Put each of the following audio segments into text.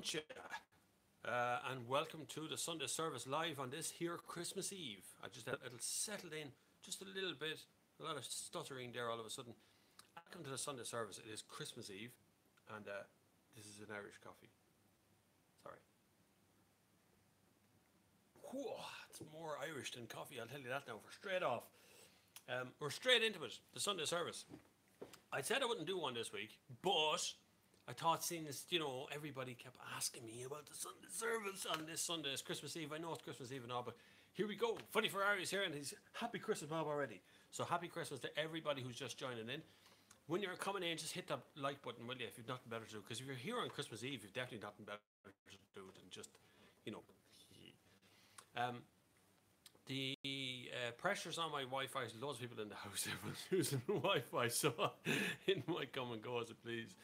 bunch, and welcome to the Sunday service live on this here Christmas Eve. I just had it'll settled in just a little bit, a lot of stuttering there all of a sudden. Welcome to the Sunday service. It is Christmas Eve, and this is an Irish coffee. Sorry. Whoa, it's more Irish than coffee, I'll tell you that now for straight off. We're straight into it, the Sunday service. I said I wouldn't do one this week, but I thought, seeing as everybody kept asking me about the Sunday service on this Sunday, it's Christmas Eve. I know it's Christmas Eve and all, but here we go. Funny for Harry's here, and he's happy Christmas, Bob, already. So happy Christmas to everybody who's just joining in. When you're coming in, just hit that like button, will you? If you've nothing better to do, because if you're here on Christmas Eve, you've definitely nothing better to do than just, you know. The pressure's on my Wi-Fi. There's loads of people in the house. Everyone's using Wi-Fi, so it might come and go as it please.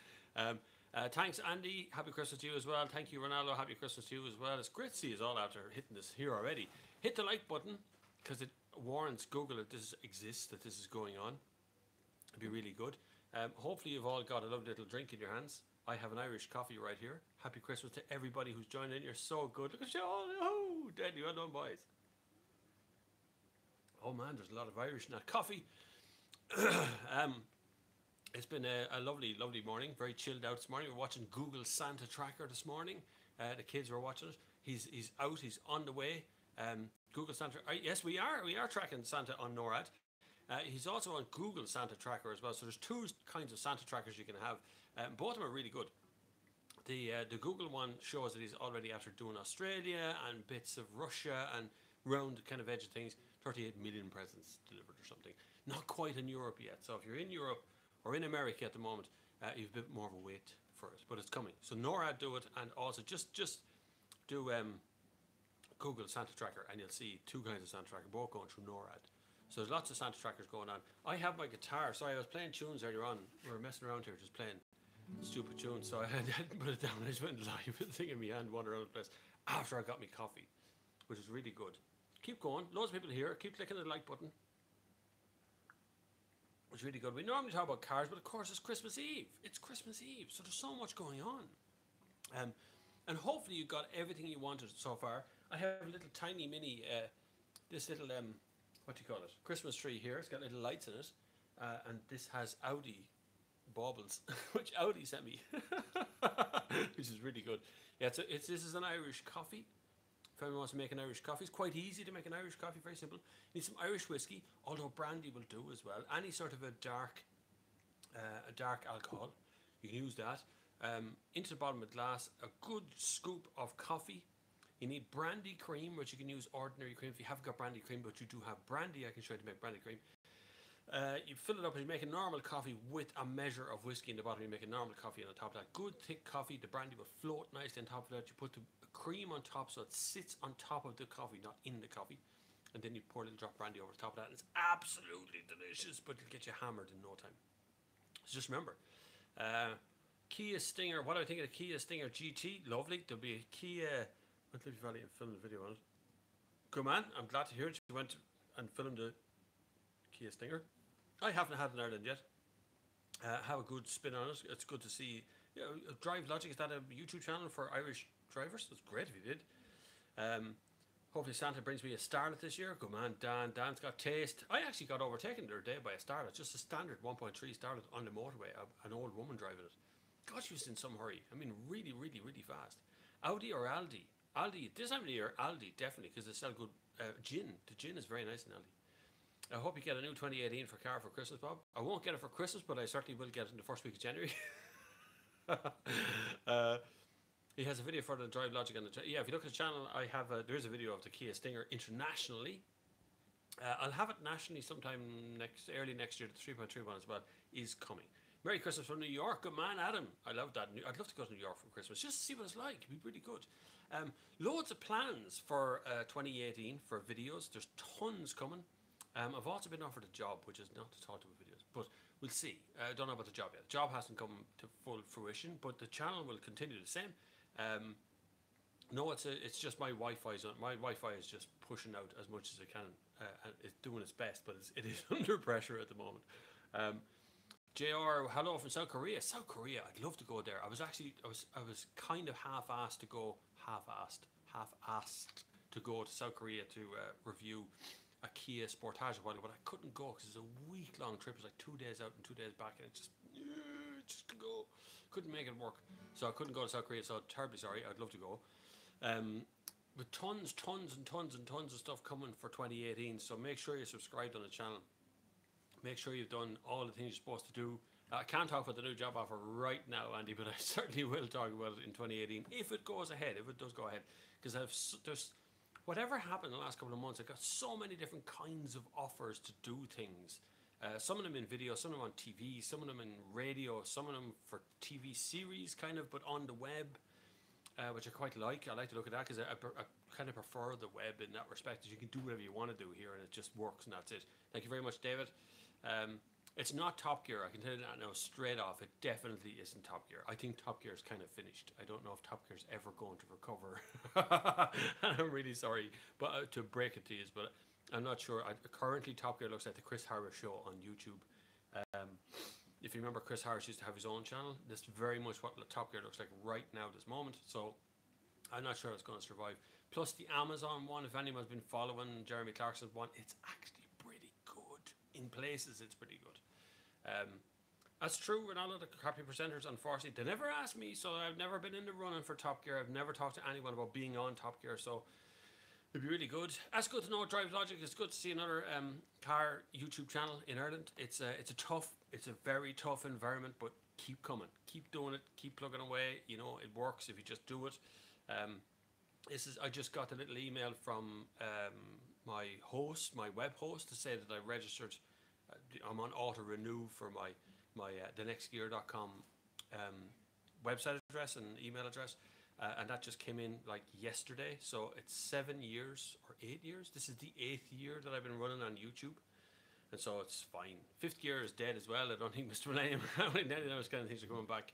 Thanks, Andy. Happy Christmas to you as well. Thank you, Ronaldo. Happy Christmas to you as well. It's great to see you all after hitting this here already. Hit the like button because it warrants Google that this exists, that this is going on. It'd be really good. Hopefully you've all got a lovely little drink in your hands. I have an Irish coffee right here. Happy Christmas to everybody who's joined in. You're so good. Look at you all. Oh, deadly. Well done, boys. Oh man, there's a lot of Irish in that coffee. It's been a lovely, lovely morning. Very chilled out this morning. We're watching Google Santa Tracker this morning. The kids were watching it. He's out. He's on the way. Google Santa. Yes, we are. We are tracking Santa on NORAD. He's also on Google Santa Tracker as well. So there's two kinds of Santa trackers you can have. Both of them are really good. The Google one shows that he's already after doing Australia and bits of Russia and round the kind of edge of things. 38 million presents delivered or something. Not quite in Europe yet. So if you're in Europe or in America at the moment, you've a bit more of a wait for it, but it's coming. So NORAD do it, and also just do Google Santa Tracker, and you'll see two kinds of Santa Tracker, both going through NORAD. So there's lots of Santa Trackers going on. I have my guitar. Sorry, I was playing tunes earlier on. We were messing around here, just playing stupid tunes. So I hadn't put it down. I just went live with the thing in my hand, wandered around the place after I got my coffee, which is really good. Keep going. Loads of people here. Keep clicking the like button. It's really good. We normally talk about cars, but of course it's Christmas Eve. It's Christmas Eve, so there's so much going on. And hopefully you got everything you wanted so far. I have a little tiny mini, this little, what do you call it? Christmas tree here. It's got little lights in it. And this has Audi baubles, which Audi sent me, which is really good. Yeah, this is an Irish coffee. If anyone wants to make an Irish coffee, it's quite easy to make an Irish coffee, very simple. You need some Irish whiskey, although brandy will do as well. Any sort of a dark alcohol, you can use that. Into the bottom of a glass, a good scoop of coffee. You need brandy cream, which you can use ordinary cream. If you haven't got brandy cream, but you do have brandy, I can show you to make brandy cream. You fill it up and you make a normal coffee with a measure of whiskey in the bottom. You make a normal coffee on the top of that. Good thick coffee. The brandy will float nicely on top of that. You put the cream on top so it sits on top of the coffee, not in the coffee. And then you pour a little drop of brandy over the top of that. And it's absolutely delicious, but it'll get you hammered in no time. So just remember, Kia Stinger. What do I think of the Kia Stinger GT? Lovely. There'll be a Kia. Went to Liffey Valley and filmed a video on it. Good man. I'm glad to hear it. You went and filmed the Kia Stinger. I haven't had it in Ireland yet. Have a good spin on it. It's good to see. Drive Logic, is that a YouTube channel for Irish drivers? That's great if you did. Hopefully Santa brings me a Starlet this year. Good man, Dan. Dan's got taste. I actually got overtaken the other day by a Starlet, just a standard 1.3 Starlet on the motorway. An old woman driving it. God, she was in some hurry. I mean, really, really, really fast. Audi or Aldi? Aldi, this time of the year, Aldi, definitely, because they sell good gin. The gin is very nice in Aldi. I hope you get a new 2018 car for Christmas, Bob. I won't get it for Christmas, but I certainly will get it in the first week of January. He has a video for the Drive Logic on the yeah. If you look at the channel, I have there is a video of the Kia Stinger internationally. I'll have it nationally sometime early next year. The 3.3 one as well is coming. Merry Christmas from New York. Good man, Adam. I love that. I'd love to go to New York for Christmas just to see what it's like. It'd be really good. Loads of plans for 2018 for videos. There's tons coming. I've also been offered a job, which is not to talk about videos, but we'll see. I don't know about the job yet. The job hasn't come to full fruition, but the channel will continue the same. No, it's just my Wi-Fi's on. My Wi-Fi is just pushing out as much as it can, and it's doing its best, but it is under pressure at the moment. JR, hello from South Korea. South Korea, I'd love to go there. I was kind of half-assed to go, half-assed to go to South Korea to review a Kia Sportage a while ago, but I couldn't go because it's a week-long trip. It was like 2 days out and 2 days back, and it just could go, couldn't make it work. So I couldn't go to South Korea. So terribly sorry. I'd love to go. With tons of stuff coming for 2018. So make sure you're subscribed on the channel. Make sure you've done all the things you're supposed to do. I can't talk about the new job offer right now, Andy, but I certainly will talk about it in 2018 if it goes ahead, if it does go ahead. Because there's whatever happened in the last couple of months, I got so many different kinds of offers to do things. Some of them in video, some of them on TV, some of them in radio, some of them for TV series, kind of, but on the web, which I quite like. I like to look at that because I kind of prefer the web in that respect. You can do whatever you want to do here, and it just works, and that's it. Thank you very much, David. It's not Top Gear. I can tell you that now straight off. It definitely isn't Top Gear. I think Top Gear is kind of finished. I don't know if Top Gear is ever going to recover. I'm really sorry, but to break it to you, but I'm not sure. Currently, Top Gear looks like the Chris Harris show on YouTube. If you remember, Chris Harris used to have his own channel. This is very much what Top Gear looks like right now, this moment. So I'm not sure it's going to survive. Plus the Amazon one, if anyone's been following Jeremy Clarkson's one, it's actually pretty good. In places, it's pretty good. That's true with all of the crappy presenters, unfortunately. They never asked me, so I've never been in the running for Top Gear. I've never talked to anyone about being on Top Gear, so it'd be really good. That's good to know. Drive Logic. It's good to see another car YouTube channel in Ireland. It's a very tough environment, but keep coming, keep doing it, keep plugging away. You know, it works if you just do it. I just got a little email from my host, my web host, to say that I registered. I'm on auto renew for my thenextgear.com website address and email address. And that just came in like yesterday. So it's 7 years or 8 years. This is the 8th year that I've been running on YouTube. And so it's fine. 5th gear is dead as well. I don't think Mr. Millennium, any of those kind of things are coming back.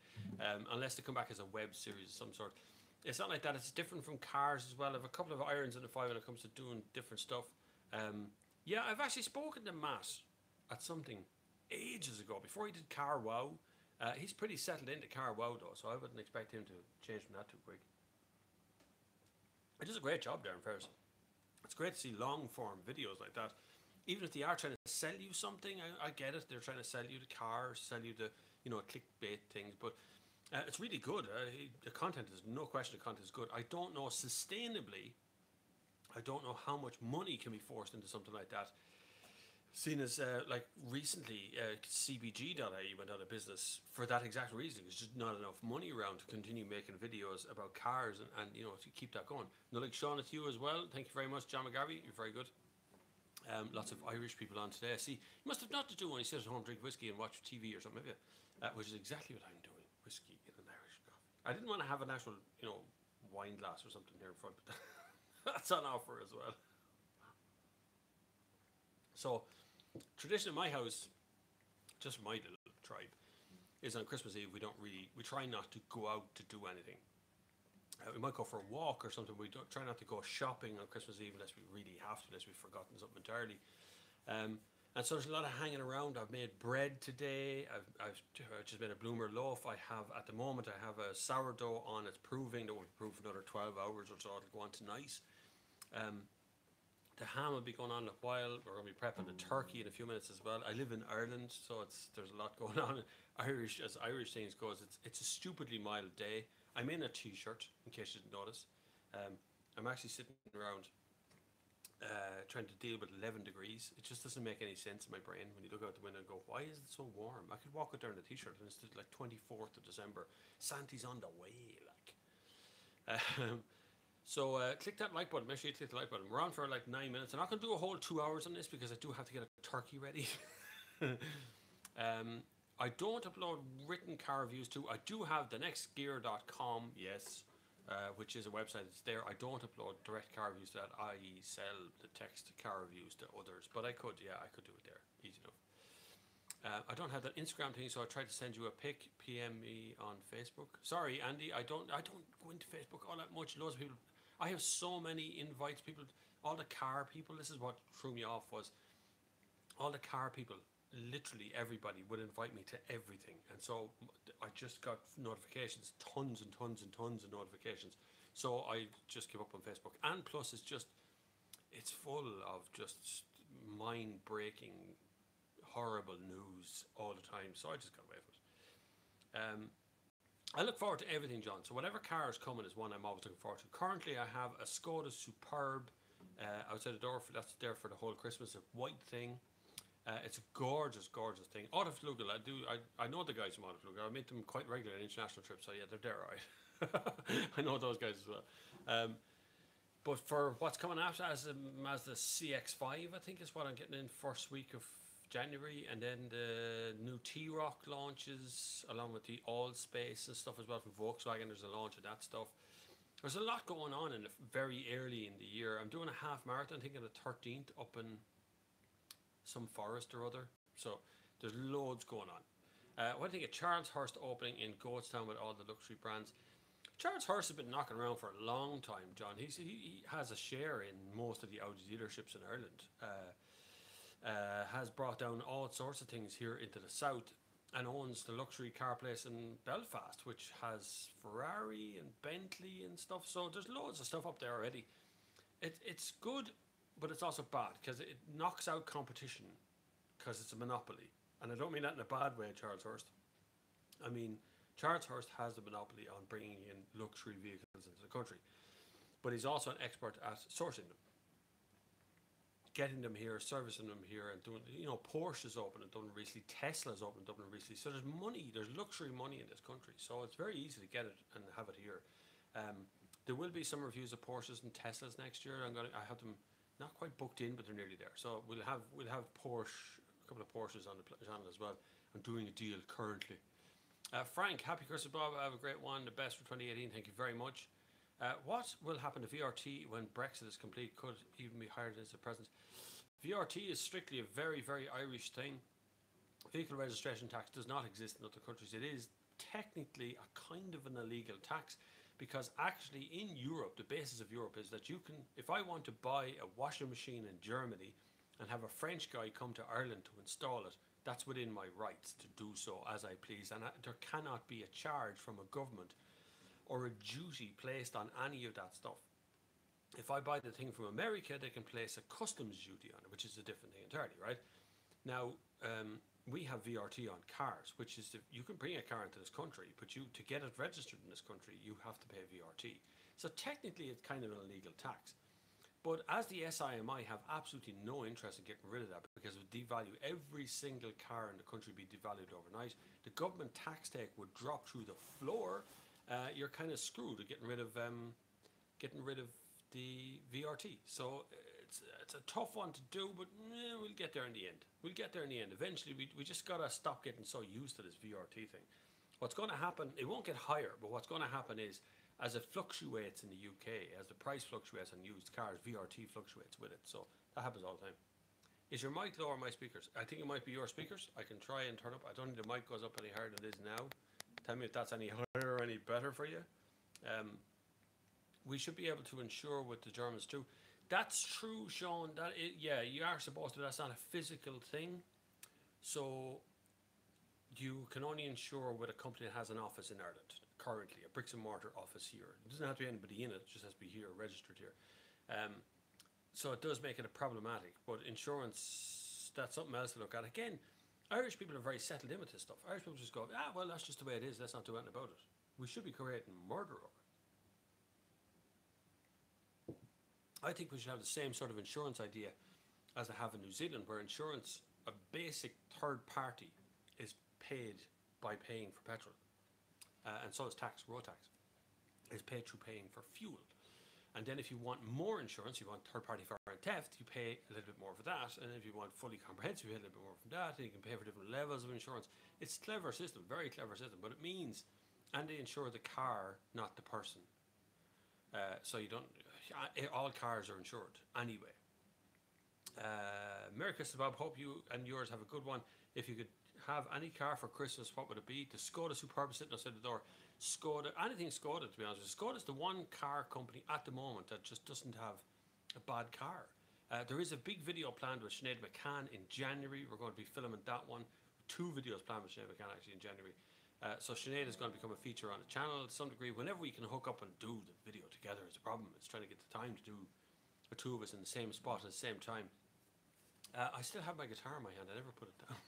Unless they come back as a web series of some sort. It's not like that. It's different from cars as well. I have a couple of irons in the fire when it comes to doing different stuff. Yeah, I've actually spoken to Matt at something ages ago, before he did Car Wow. He's pretty settled into Car Wow though, so I wouldn't expect him to change from that too quick. He does a great job there, in fairness. It's great to see long form videos like that. Even if they are trying to sell you something, I get it. They're trying to sell you the cars, sell you the, clickbait things, but it's really good. The content is, no question, the content is good. I don't know sustainably, I don't know how much money can be forced into something like that. Seen as like recently, CBG.ie went out of business for that exact reason. There's just not enough money around to continue making videos about cars and to keep that going. No, like Sean, it's you as well. Thank you very much, John McGarvey. You're very good. Lots of Irish people on today. I see you must have not to do when you sit at home, drink whiskey and watch TV or something, maybe, which is exactly what I'm doing. Whiskey in an Irish coffee. I didn't want to have an actual, wine glass or something here in front, but that's on offer as well. So, tradition in my house, just my little tribe, is on Christmas Eve we try not to go out to do anything. We might go for a walk or something. We don't try not to go shopping on Christmas Eve unless we really have to, unless we've forgotten something entirely. And so there's a lot of hanging around. I've made bread today. I've just made a bloomer loaf. At the moment, I have a sourdough on. It's proving that will prove for another 12 hours or so. It'll go on tonight. The ham will be going on in a while. We're going to be prepping the turkey in a few minutes as well. I live in Ireland, so there's a lot going on. As Irish things goes, it's a stupidly mild day. I'm in a t-shirt, in case you didn't notice. I'm actually sitting around trying to deal with 11 degrees. It just doesn't make any sense in my brain when you look out the window and go, why is it so warm? I could walk out there in a t-shirt and it's like 24th of December. Santa's on the way, like. So click that like button. Make sure you click the like button. We're on for like 9 minutes. I'm not going to do a whole 2 hours on this because I do have to get a turkey ready. I don't upload written car reviews too. I do have thenextgear.com, yes, which is a website that's there. I don't upload direct car reviews to that, i.e. sell the text car reviews to others. But I could do it there. Easy enough. I don't have that Instagram thing, so I tried to send you a pic. PM me on Facebook. Sorry, Andy, I don't go into Facebook all that much. Loads of people. I have so many invites. People, all the car people. This is what threw me off was all the car people literally everybody would invite me to everything, and so I just got notifications, tons and tons and tons of notifications. So I just give up on Facebook, and plus it's full of just mind breaking, horrible news all the time. So I just got away from it. I look forward to everything, John. So whatever car is coming is one I'm always looking forward to. Currently, I have a Skoda Superb outside the door. That's there for the whole Christmas. A white thing. It's a gorgeous, gorgeous thing. Autoflugel, I know the guys from Autoflugel. I meet them quite regularly on international trips. So yeah, they're there, right? I know those guys as well. But for what's coming after, as the Mazda CX-5, I think is what I'm getting in first week of January, and then the new T-Roc launches along with the Allspace and stuff as well from Volkswagen. There's a launch of that stuff. There's a lot going on in the very early in the year. I'm doing a half marathon, I think on the 13th up in some forest or other. So there's loads going on. What do you think of Charleshurst opening in Goatstown with all the luxury brands? Charleshurst has been knocking around for a long time, John. He has a share in most of the Audi dealerships in Ireland. Has brought down all sorts of things here into the south, and owns the luxury car place in Belfast, which has Ferrari and Bentley and stuff. So there's loads of stuff up there already. It's good, but it's also bad because it knocks out competition because it's a monopoly. And I don't mean that in a bad way, Charleshurst. I mean, Charleshurst has the monopoly on bringing in luxury vehicles into the country, but he's also an expert at sourcing them, getting them here, servicing them here, and doing, Porsche's open in Dublin recently, Tesla's open in Dublin recently. So there's money, there's luxury money in this country. So it's very easy to get it and have it here. There will be some reviews of Porsches and Teslas next year. I have them not quite booked in, but they're nearly there. So we'll have Porsche, a couple of Porsches on the channel as well. I'm doing a deal currently. Frank, happy Christmas, Bob. I have a great one. The best for 2018. Thank you very much. What will happen to VRT when Brexit is complete? Could even be higher than the present. VRT is strictly a very, very Irish thing. Vehicle registration tax does not exist in other countries. It is technically a kind of an illegal tax, because actually in Europe, the basis of Europe is that you can, if I want to buy a washing machine in Germany and have a French guy come to Ireland to install it, that's within my rights to do so as I please. And there cannot be a charge from a government or a duty placed on any of that stuff. If I buy the thing from America, they can place a customs duty on it, which is a different thing entirely, right? Now, we have VRT on cars, which is you can bring a car into this country, but to get it registered in this country, you have to pay VRT. So technically, it's kind of an illegal tax. But as the SIMI have absolutely no interest in getting rid of that, because it would devalue every single car in the country, be devalued overnight. The government tax take would drop through the floor. You're kind of screwed at getting rid of the VRT. So it's a tough one to do, but we'll get there in the end. We'll get there in the end. Eventually, we just got to stop getting so used to this VRT thing. What's going to happen, it won't get higher, but what's going to happen is, as it fluctuates in the UK, as the price fluctuates on used cars, VRT fluctuates with it. So that happens all the time. Is your mic low or my speakers? I think it might be your speakers. I can try and turn up. I don't think the mic goes up any higher than it is now. Tell me if that's any higher or any better for you. We should be able to insure with the Germans too. That's true, Sean. Yeah, you are supposed to. That's not a physical thing. So you can only insure with a company that has an office in Ireland currently, a bricks and mortar office here. It doesn't have to be anybody in it. It just has to be here, registered here. So it does make it a problematic. But insurance, that's something else to look at. Again, Irish people are very settled in with this stuff. Irish people just go, well, that's just the way it is. Let's not do anything about it. We should be creating murder over it. I think we should have the same sort of insurance idea as they have in New Zealand, where insurance, a basic third party, is paid by paying for petrol. And so is tax, road tax, is paid through paying for fuel. And then if you want more insurance, you want third party fire and theft, you pay a little bit more for that. And if you want fully comprehensive, you pay a little bit more for that. And you can pay for different levels of insurance. It's a clever system, very clever system, but it means, and they insure the car, not the person. So you don't, all cars are insured anyway. Merry Christmas, Bob. Hope you and yours have a good one. If you could have any car for Christmas, what would it be? The Skoda Superb sitting outside the door. Skoda, anything Skoda, to be honest with you. Skoda's the one car company at the moment that just doesn't have a bad car. There is a big video planned with Sinead McCann in January. We're going to be filming that one. 2 videos planned with Sinead McCann actually in January. So Sinead is going to become a feature on the channel to some degree. Whenever we can hook up and do the video together is a problem. It's trying to get the time to do the 2 of us in the same spot at the same time. I still have my guitar in my hand. I never put it down.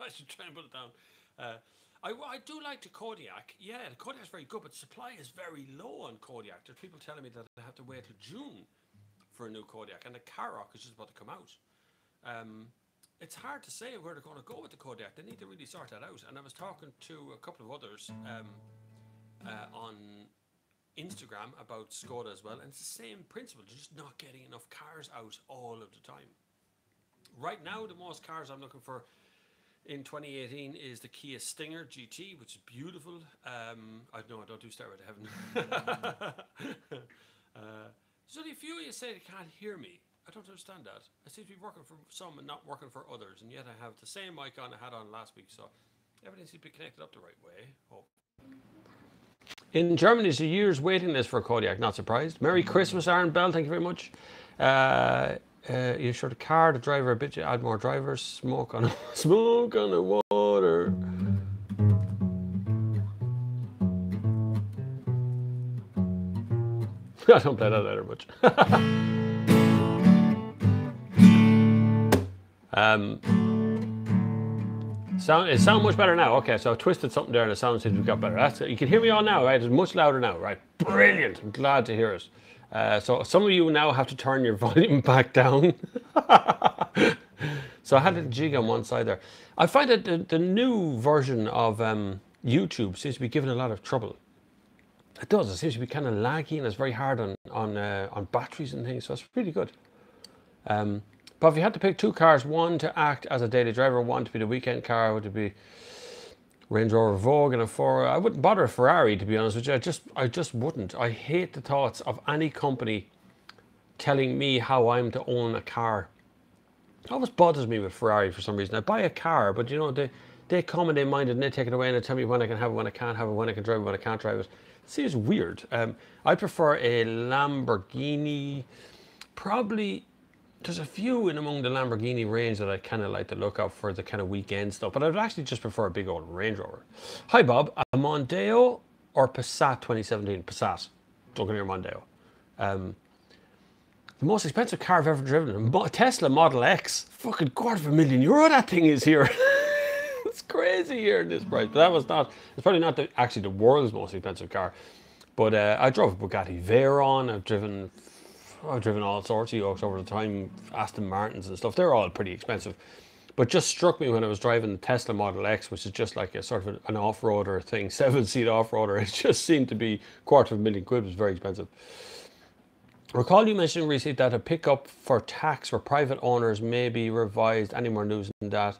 I should try and put it down. I do like the Kodiak. Yeah, the Kodiak's very good, but supply is very low on Kodiak. There's people telling me that they have to wait till June for a new Kodiak, and the Karoq is just about to come out. It's hard to say where they're going to go with the Kodiak. They need to really sort that out. And I was talking to a couple of others on Instagram about Skoda as well, and it's the same principle. They're just not getting enough cars out all of the time. Right now, the most cars I'm looking for in 2018 is the Kia Stinger GT, which is beautiful. I don't do Stairway to Heaven. There's only a few of you say they can't hear me. I don't understand that. I seem to be working for some and not working for others, and yet I have the same mic on I had on last week, so everything seems to be connected up the right way. Oh. In Germany, there's a year's waiting list for a Kodiak. Not surprised. Merry Christmas, Aaron Bell. Thank you very much. You sure the car, the driver a bit. You add more drivers. Smoke on the water. I don't play that either much. It sounds much better now. Okay, so I twisted something there and the sound seems to have got better. You can hear me all now, right? It's much louder now, right? Brilliant. I'm glad to hear it. So some of you now have to turn your volume back down. So I had a jig on one side there. I find that the new version of YouTube seems to be giving a lot of trouble. It does. It seems to be kind of laggy and it's very hard on batteries and things. So it's really good. But if you had to pick 2 cars, one to act as a daily driver, one to be the weekend car, would it be Range Rover Vogue and a 4? I wouldn't bother a Ferrari, to be honest with you. I just wouldn't. I hate the thoughts of any company telling me how I'm to own a car. It always bothers me with Ferrari for some reason. I buy a car, but you know, they come and they mind it and they take it away and they tell me when I can have it, when I can't have it, when I can drive it, when I can't drive it. It seems weird. I prefer a Lamborghini. Probably, there's a few in among the Lamborghini range that I kind of like to look up for the kind of weekend stuff, but I'd actually just prefer a big old Range Rover. Hi Bob, a Mondeo or Passat 2017? Passat. Don't get me Mondeo. The most expensive car I've ever driven, a Tesla Model X. Fucking €250,000 that thing is here. It's crazy here in this price, but that was not, it's probably not actually the world's most expensive car. But I drove a Bugatti Veyron, I've driven all sorts of yokes over the time, Aston Martins and stuff. They're all pretty expensive. But just struck me when I was driving the Tesla Model X, which is just like a sort of an off-roader thing, 7-seat off-roader. It just seemed to be £250,000. It was very expensive. Recall you mentioning recently that a pickup for tax for private owners may be revised. Any more news than that?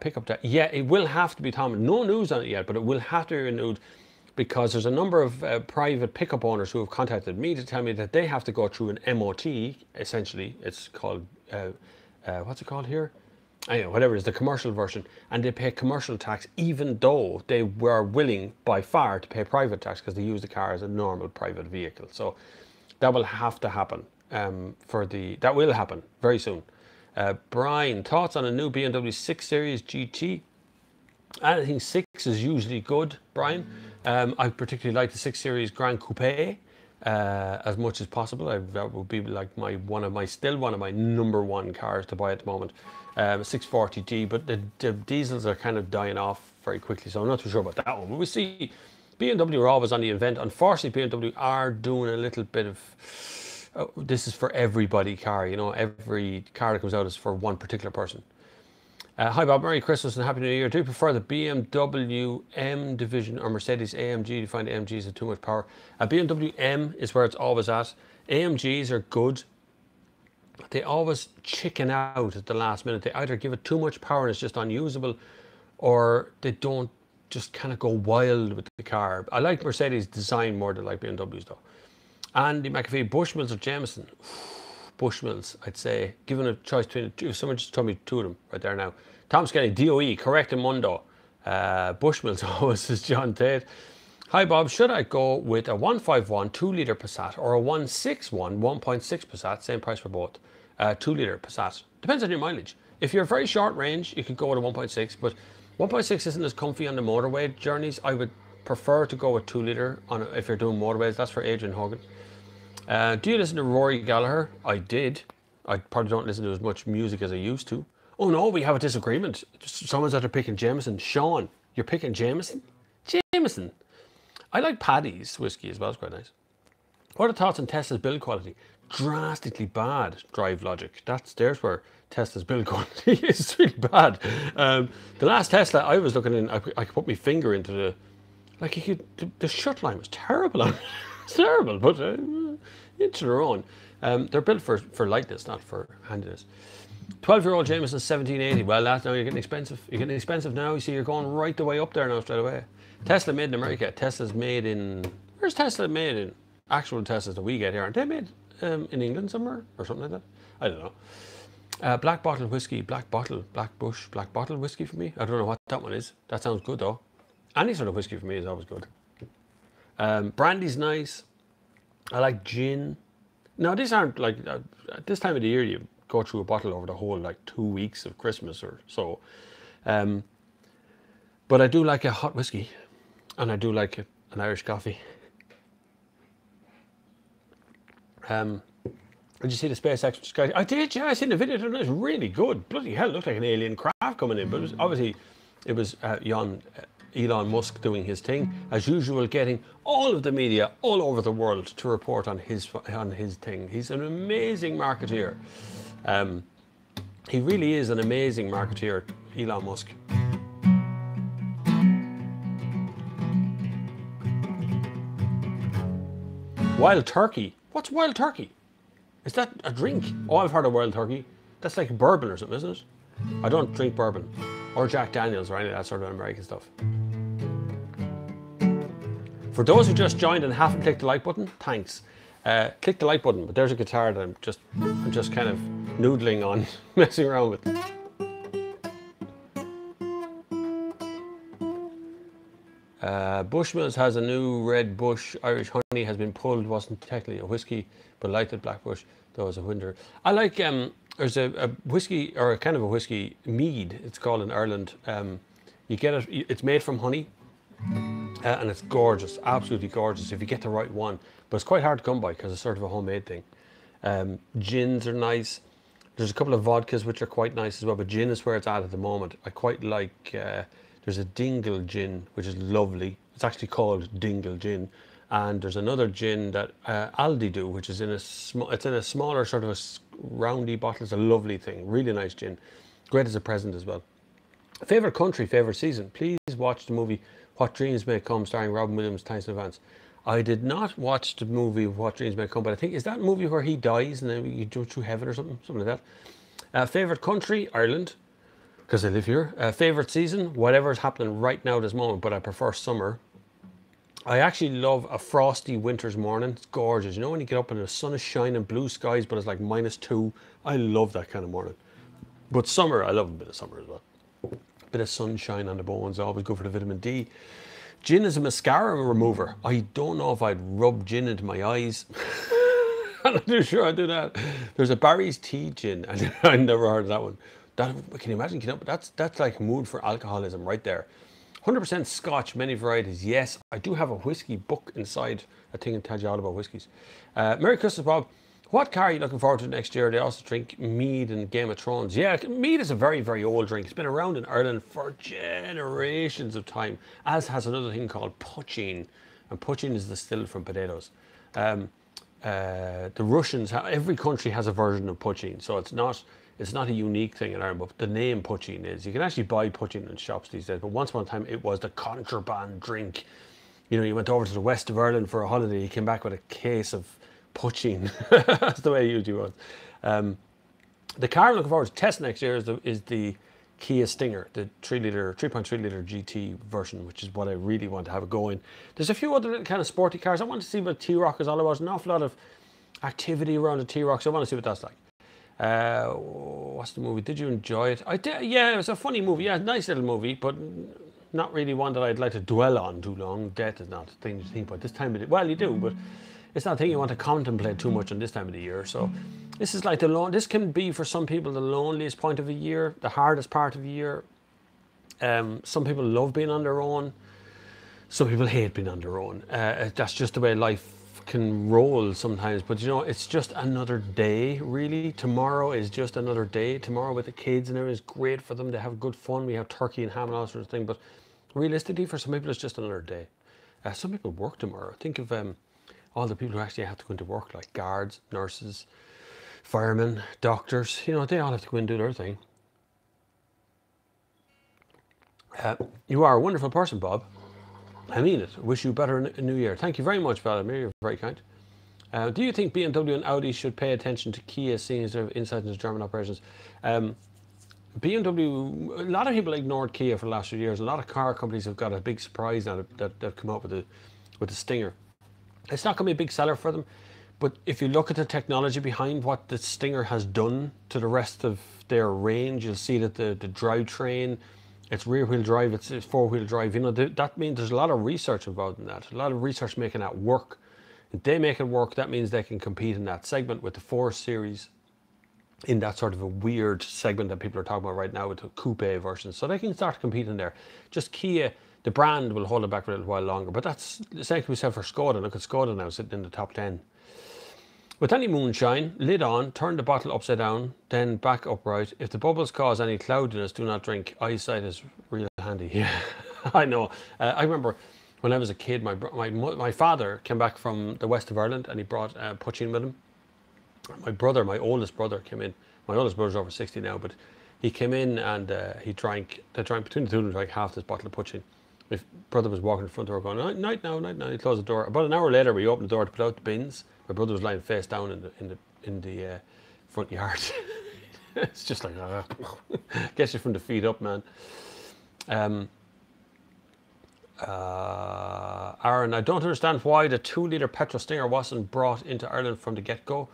Pickup tax. Yeah, it will have to be, Tom. No news on it yet, but it will have to be renewed because there's a number of private pickup owners who have contacted me to tell me that they have to go through an MOT, essentially. It's called, what's it called here? Anyway, whatever it is, the commercial version. And they pay commercial tax even though they were willing by far to pay private tax because they use the car as a normal private vehicle. So that will have to happen. That will happen very soon. Brian, thoughts on a new BMW 6 Series GT? Anything 6 is usually good, Brian. I particularly like the 6 Series Grand Coupe as much as possible. That would be like one of my number 1 cars to buy at the moment. 640D, but the diesels are kind of dying off very quickly, so I'm not too sure about that one. But we see BMW are always on the event. Unfortunately, BMW are doing a little bit of this is for everybody car, you know, every car that comes out is for one particular person. Hi Bob, Merry Christmas and Happy New Year. Do you prefer the BMW M division or Mercedes AMG? Do you find AMGs have too much power? BMW M is where it's always at. AMGs are good. They always chicken out at the last minute. They either give it too much power and it's just unusable, or they don't just kind of go wild with the car. I like Mercedes design more than like BMWs though. Andy McAfee, Bushmills or Jameson? Bushmills, I'd say. Given a choice between the two, someone just told me 2 of them right there now. Tom Skelly, DOE, correct in Mundo. Bushmills always, says John Tate. Hi Bob, should I go with a 151 2-litre Passat or a 161 1.6 Passat? Same price for both. 2-litre Passat. Depends on your mileage. If you're very short range, you could go with a 1.6, but 1.6 isn't as comfy on the motorway journeys. I would prefer to go with 2-litre if you're doing motorways. That's for Adrian Hogan. Do you listen to Rory Gallagher? I did. I probably don't listen to as much music as I used to. Oh no, we have a disagreement. Someone's out there picking Jameson. Sean, you're picking Jameson? Jameson. I like Paddy's whiskey as well. It's quite nice. What are the thoughts on Tesla's build quality? Drastically bad, Drive Logic. There's where Tesla's build quality is really bad. The last Tesla I was looking in, I could put my finger into the shut line was terrible. It's terrible, but each their own. They're built for lightness, not for handiness. 12-year-old Jameson 1780. Well, now you're getting expensive. You're getting expensive now. You see, you're going right the way up there now straight away. Tesla made in America. Tesla's made in... Where's Tesla made in? Actual Teslas that we get here. Aren't they made in England somewhere? Or something like that? I don't know. Black bottle whiskey. Black bottle whiskey for me. I don't know what that one is. That sounds good though. Any sort of whiskey for me is always good. Brandy's nice. I like gin. Now, these aren't like... at this time of the year, you go through a bottle over the whole 2 weeks of Christmas or so. But I do like a hot whiskey. And I do like an Irish coffee. Did you see the SpaceX sky? I did, yeah. I seen the video. It was really good. Bloody hell, it looked like an alien craft coming in. But it was Elon Musk doing his thing, as usual, getting all of the media all over the world to report on his thing. He's an amazing marketeer. He really is an amazing marketeer, Elon Musk. Wild turkey. What's wild turkey? Is that a drink? Oh, I've heard of wild turkey. That's like bourbon or something, isn't it? I don't drink bourbon or Jack Daniels or any of that sort of American stuff. For those who just joined and haven't clicked the like button, thanks. Click the like button, but there's a guitar that I'm just kind of noodling on, messing around with. Bushmills has a new red bush. Irish honey has been pulled. Wasn't technically a whiskey, but lighted black bush. There was a winter. I like there's a whiskey, or a kind of a whiskey, mead it's called in Ireland. You get it, it's made from honey, and it's gorgeous, absolutely gorgeous if you get the right one. But it's quite hard to come by because it's sort of a homemade thing. Gins are nice. There's a couple of vodkas which are quite nice as well, but gin is where it's at the moment. I quite like, there's a Dingle gin, which is lovely. It's actually called Dingle gin. And there's another gin that Aldi do, which is in a smaller sort of a roundy bottle. It's a lovely thing, really nice gin. Great as a present as well. Favorite country, favorite season. Please watch the movie What Dreams May Come, starring Robin Williams. Thanks in advance. I did not watch the movie What Dreams May Come, but I think, is that movie where he dies and then you go through heaven or something like that? Favorite country, Ireland, because I live here. Favorite season, whatever is happening right now at this moment, but I prefer summer. I actually love a frosty winter's morning. It's gorgeous. You know, when you get up and the sun is shining, blue skies, but it's like -2. I love that kind of morning. But summer, I love a bit of summer as well. Bit of sunshine on the bones, always good for the vitamin D. Gin is a mascara remover. I don't know if I'd rub gin into my eyes. I'm not too sure I'd do that. There's a Barry's Tea gin, and I never heard of that one. Can you imagine? That's like mood for alcoholism right there. 100% Scotch, many varieties. Yes, I do have a whiskey book inside a thing and tell you all about whiskies. Merry Christmas, Bob. What car are you looking forward to next year? They also drink mead and Game of Thrones. Yeah, mead is a very, very old drink. It's been around in Ireland for generations of time, as has another thing called poaching. And poaching is distilled from potatoes. The Russians, every country has a version of poaching, so it's not a unique thing in Ireland, but the name poaching is. You can actually buy poaching in shops these days, but once upon a time it was the contraband drink. You know, you went over to the west of Ireland for a holiday, you came back with a case of poaching. That's the way it usually was. The car I'm looking forward to test next year is the Kia Stinger, the 3.3 litre GT version, which is what I really want to have it going. There's a few other little kind of sporty cars. I want to see what T-Roc is all about. There's an awful lot of activity around the T-Roc, so I want to see what that's like. What's the movie? Did you enjoy it? I did. Yeah, it was a funny movie. Yeah, nice little movie, but not really one that I'd like to dwell on too long. Death is not a thing to think about this time of day. Well, you do, but it's not a thing you want to contemplate too much on this time of the year. So this is like this can be for some people the loneliest point of the year, the hardest part of the year. Some people love being on their own. Some people hate being on their own. That's just the way life can roll sometimes. But you know, it's just another day, really. Tomorrow is just another day. Tomorrow with the kids and everything is great for them. They have good fun. We have turkey and ham and all sorts of things. But realistically, for some people, it's just another day. Some people work tomorrow. Think of all the people who actually have to go into work, like guards, nurses, firemen, doctors. You know, they all have to go and do their thing. You are a wonderful person, Bob. I mean it. Wish you better in New Year. Thank you very much, Vladimir. You're very kind. Do you think BMW and Audi should pay attention to Kia seeing as their insight into German operations? BMW, a lot of people ignored Kia for the last few years. A lot of car companies have got a big surprise now that they've come up with the Stinger. It's not going to be a big seller for them, but if you look at the technology behind what the Stinger has done to the rest of their range, you'll see that the drivetrain, it's rear-wheel drive, it's four-wheel drive. You know, that means there's a lot of research involved in that. A lot of research making that work. If they make it work, that means they can compete in that segment with the 4 Series, in that sort of a weird segment that people are talking about right now with the coupe version. So they can start competing there. Just Kia, the brand, will hold it back for a little while longer. But that's the same can be said for Skoda. Look at Skoda now sitting in the top 10. With any moonshine, lid on, turn the bottle upside down, then back upright. If the bubbles cause any cloudiness, do not drink. Eyesight is real handy. Yeah, I know. I remember when I was a kid, my father came back from the west of Ireland and he brought poaching with him. My brother, my oldest brother, came in. My oldest brother's over 60 now, but he came in and they drank between the two of them, drank half this bottle of poaching. My brother was walking in the front door going, night now, night now. He closed the door. About an hour later, we opened the door to put out the bins. My brother was lying face down in the front yard. It's just like, gets you from the feet up, man. Aaron, I don't understand why the 2-litre petrol Stinger wasn't brought into Ireland from the get-go.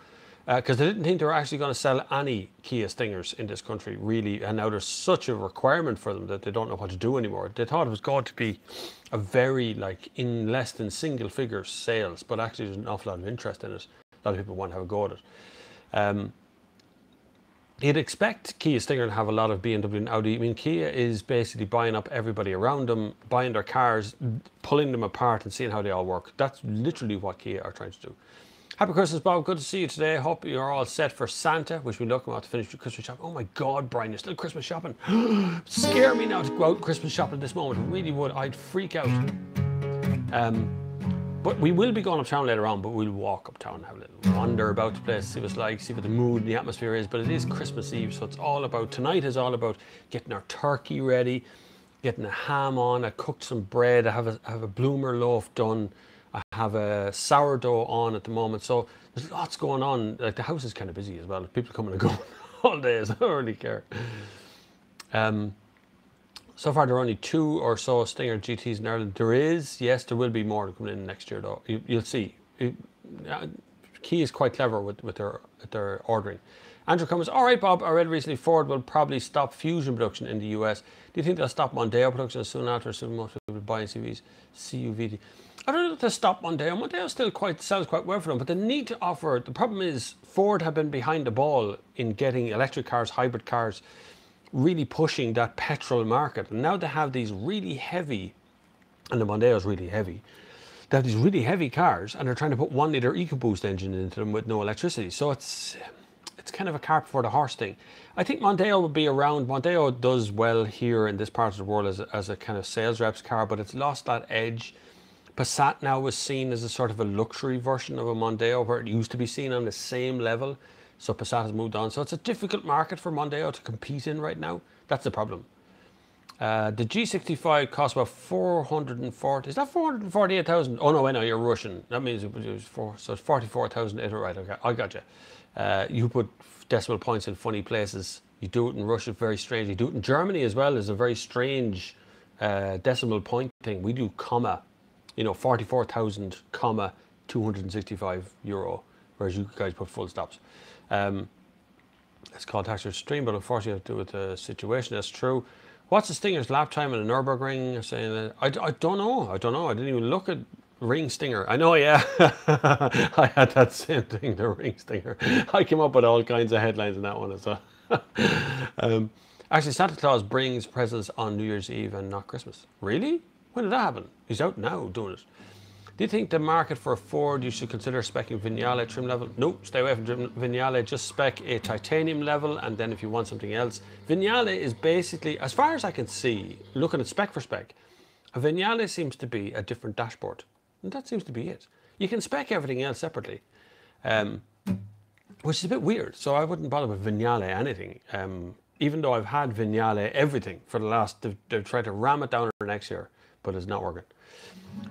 Because they didn't think they were actually going to sell any Kia Stingers in this country, really. And now there's such a requirement for them that they don't know what to do anymore. They thought it was going to be a very, like, in less than single figure sales, but actually there's an awful lot of interest in it. A lot of people want to have a go at it. You'd expect Kia Stinger to have a lot of BMW and Audi. I mean, Kia is basically buying up everybody around them, buying their cars, pulling them apart and seeing how they all work. That's literally what Kia are trying to do. Happy Christmas, Bob. Good to see you today. Hope you're all set for Santa. Wish me luck. I'm about to finish your Christmas shopping. Oh my God, Brian, you're still Christmas shopping. Scare me now to go out Christmas shopping at this moment. It really would. I'd freak out. But we will be going uptown later on, but we'll walk uptown, have a little wander about the place, see what it's like, see what the mood and the atmosphere is. But it is Christmas Eve, so it's all about, tonight is all about getting our turkey ready, getting a ham on. I cooked some bread. I have a bloomer loaf done. I have a sourdough on at the moment, so there's lots going on. Like, the house is kind of busy as well. People coming and going all day, so I don't really care. So far, there are only 2 or so Stinger GTs in Ireland. There is, yes, there will be more coming in next year, though. You'll see. Kia is quite clever with their ordering. Andrew Cummins, all right, Bob, I read recently Ford will probably stop Fusion production in the US. Do you think they'll stop Mondeo production soon after, soon most people buying CUVT? I don't know if they'll stop Mondeo. Mondeo still sells quite well for them, but they need to offer, the problem is Ford have been behind the ball in getting electric cars, hybrid cars, really pushing that petrol market. And now they have these really heavy, and the Mondeo is really heavy, they have these really heavy cars and they're trying to put 1-litre EcoBoost engine into them with no electricity. So it's kind of a cart before the horse thing. I think Mondeo will be around. Mondeo does well here in this part of the world as a kind of sales rep's car, but it's lost that edge. Passat now is seen as a sort of a luxury version of a Mondeo, where it used to be seen on the same level. So Passat has moved on. So it's a difficult market for Mondeo to compete in right now. That's the problem. The G65 costs about 440. Is that 448,000? Oh no, I know, you're Russian. That means it was 4. So it's 44,000. Right, okay, I got you. You put decimal points in funny places. You do it in Russia, very strange. You do it in Germany as well. There's a very strange decimal point thing. We do comma. You know, 44,000, comma, 265 euro, whereas you guys put full stops. It's called tax stream, but unfortunately, have to do with the situation. That's true. What's the Stinger's lap time in a Nürburgring? Saying that I don't know. I didn't even look at Ring Stinger. I know, yeah. I had that same thing, the Ring Stinger. I came up with all kinds of headlines in that one as well. Actually, Santa Claus brings presents on New Year's Eve and not Christmas. Really? When did that happen? He's out now doing it. Do you think the market for a Ford, you should consider specing Vignale trim level? No, stay away from Vignale. Just spec a titanium level, and then if you want something else. Vignale is basically, as far as I can see, looking at spec for spec, a Vignale seems to be a different dashboard. And that seems to be it. You can spec everything else separately, which is a bit weird. So I wouldn't bother with Vignale anything. Even though I've had Vignale everything for the last, they've tried to ram it down next year, but it's not working.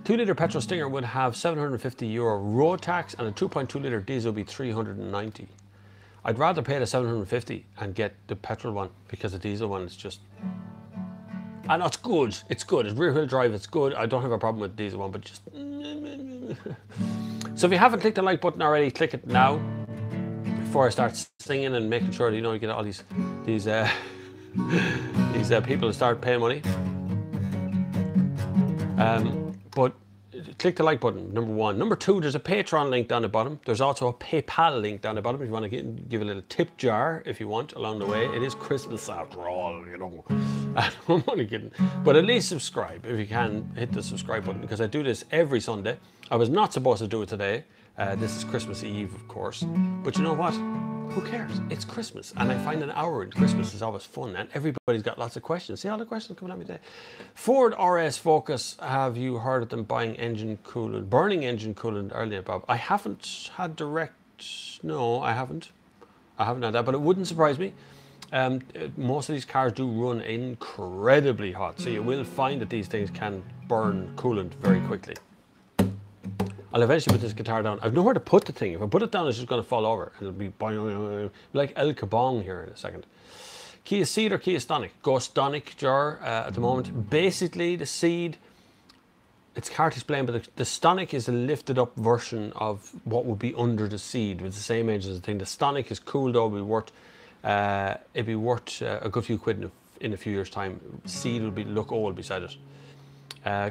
2-litre petrol Stinger would have €750 road tax, and a 2.2-litre diesel would be 390. I'd rather pay the 750 and get the petrol one, because the diesel one is just, I know it's good. It's good. It's rear wheel drive. It's good. I don't have a problem with the diesel one, but just. So if you haven't clicked the like button already, click it now. Before I start singing and making sure that, you get all these people to start paying money. But click the like button, number one. Number two, there's a Patreon link down the bottom. There's also a PayPal link down the bottom if you want to give a little tip jar if you want along the way. It is Christmas after all, I'm only kidding. But at least subscribe if you can. Hit the subscribe button, because I do this every Sunday. I was not supposed to do it today. This is Christmas Eve, of course. But you know what? Who cares? It's Christmas, and I find an hour in Christmas is always fun, and everybody's got lots of questions. See all the questions coming at me today. Ford RS Focus, have you heard of them buying engine coolant, burning engine coolant earlier, Bob? I haven't had direct, no, I haven't had that, but it wouldn't surprise me. Most of these cars do run incredibly hot, so you will find that these things can burn coolant very quickly. I'll eventually put this guitar down. I've nowhere to put the thing. If I put it down, it's just going to fall over. And it'll be like El Kabong here in a second. Kia Ceed or Kia Stonic? Go Stonic, Jar, at the moment. Basically, the Ceed, it's hard to explain, but the Stonic is a lifted up version of what would be under the Ceed with the same engine as the thing. The Stonic is cool though, it'd be worth a good few quid in a few years' time. Ceed will look old beside it.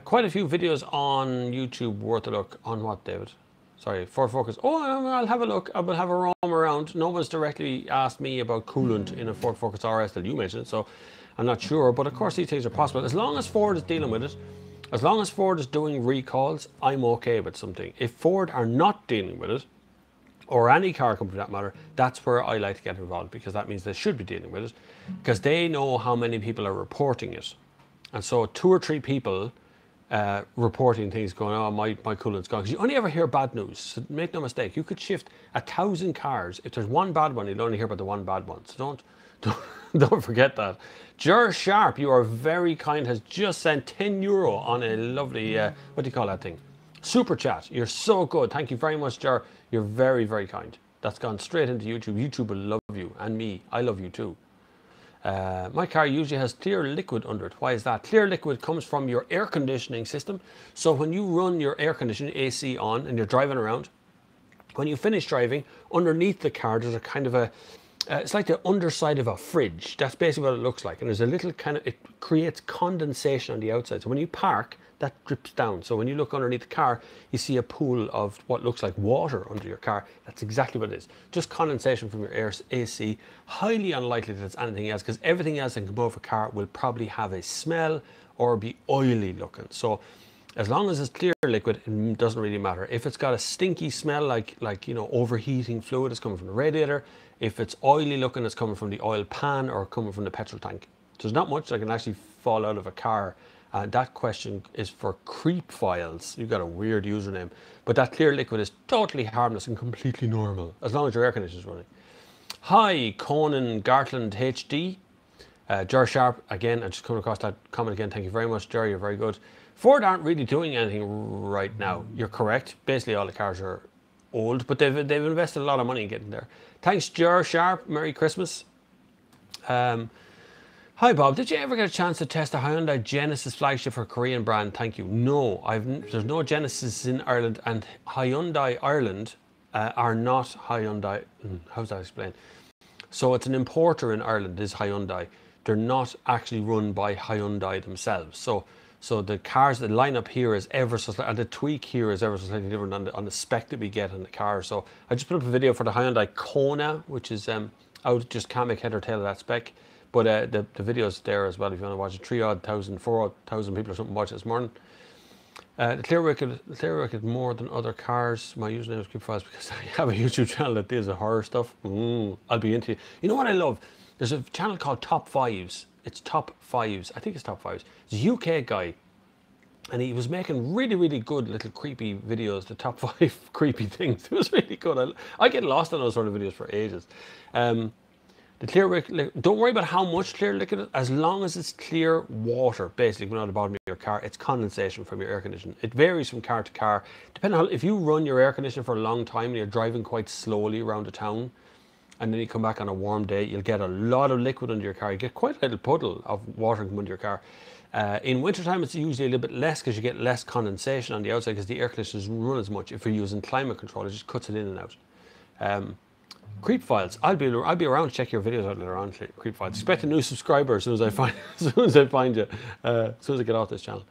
Quite a few videos on YouTube worth a look. On what, David? Sorry, Ford Focus. Oh, I'll have a look. I will have a roam around. No one's directly asked me about coolant in a Ford Focus RS that you mentioned, so I'm not sure. But of course, these things are possible. As long as Ford is dealing with it, as long as Ford is doing recalls, I'm okay with something. If Ford are not dealing with it, or any car company for that matter, that's where I like to get involved, because that means they should be dealing with it, because they know how many people are reporting it. And so 2 or 3 people reporting things going, oh, my coolant's gone. Because you only ever hear bad news. So make no mistake, you could shift 1,000 cars. If there's one bad one, you'll only hear about the one bad one. So don't forget that. Ger Sharp, you are very kind, has just sent €10 on a lovely, what do you call that thing? Super chat. You're so good. Thank you very much, Ger. You're very, very kind. That's gone straight into YouTube. YouTube will love you, and me. I love you too. My car usually has clear liquid under it. Why is that? Clear liquid comes from your air conditioning system. So when you run your air conditioning AC on and you're driving around, when you finish driving, underneath the car there's a kind of a it's like the underside of a fridge. That's basically what it looks like. And there's a little kind of, it creates condensation on the outside. So when you park, that drips down. So when you look underneath the car, you see a pool of what looks like water under your car. That's exactly what it is. Just condensation from your AC. Highly unlikely that it's anything else, because everything else that can come off a car will probably have a smell or be oily looking. So as long as it's clear liquid, it doesn't really matter. If it's got a stinky smell, like overheating fluid is coming from the radiator. If it's oily looking, it's coming from the oil pan or coming from the petrol tank. So there's not much that can actually fall out of a car. That question is for Creep Files. You've got a weird username. But that clear liquid is totally harmless and completely normal, as long as your air conditioner is running. Hi, Conan Gartland HD. Ger Sharp, again, I just come across that comment again. Thank you very much, Ger, you're very good. Ford aren't really doing anything right now. You're correct. Basically, all the cars are old, but they've invested a lot of money in getting there. Thanks, Ger Sharp. Merry Christmas. Hi Bob, did you ever get a chance to test a Hyundai Genesis flagship for Korean brand? Thank you. No, there's no Genesis in Ireland, and Hyundai Ireland are not Hyundai. How's that explained? So it's an importer in Ireland, is Hyundai. They're not actually run by Hyundai themselves. So So the cars, the lineup here is ever so slightly, and the tweak here is ever so slightly different on the spec that we get on the car. So I just put up a video for the Hyundai Kona, which is out, just can't make head or tail of that spec. But the video's there as well if you want to watch it. 3,000, 4,000 people or something watched it this morning. The clear wicket more than other cars. My username is CreepFiles because I have a YouTube channel that deals with horror stuff. I'll be into it. You know what I love? There's a channel called Top Fives. It's Top Fives. I think it's Top Fives. It's a UK guy, and he was making really, really good little creepy videos. The top 5 creepy things. It was really good. I get lost in those sort of videos for ages. The clear wicket, don't worry about how much clear liquid, as long as it's clear water, basically, coming out of the bottom of your car. It's condensation from your air conditioning. It varies from car to car. Depending on if you run your air conditioner for a long time and you're driving quite slowly around the town, and then you come back on a warm day, you'll get a lot of liquid under your car. You get quite a little puddle of water come under your car. In wintertime, it's usually a little bit less because you get less condensation on the outside because the air conditioner doesn't run as much. If you're using climate control, it just cuts it in and out. Creep Files. I'll be around to check your videos out later on. Creep Files. Expect a new subscriber as soon as I find as soon as I find you. As soon as I get off this channel.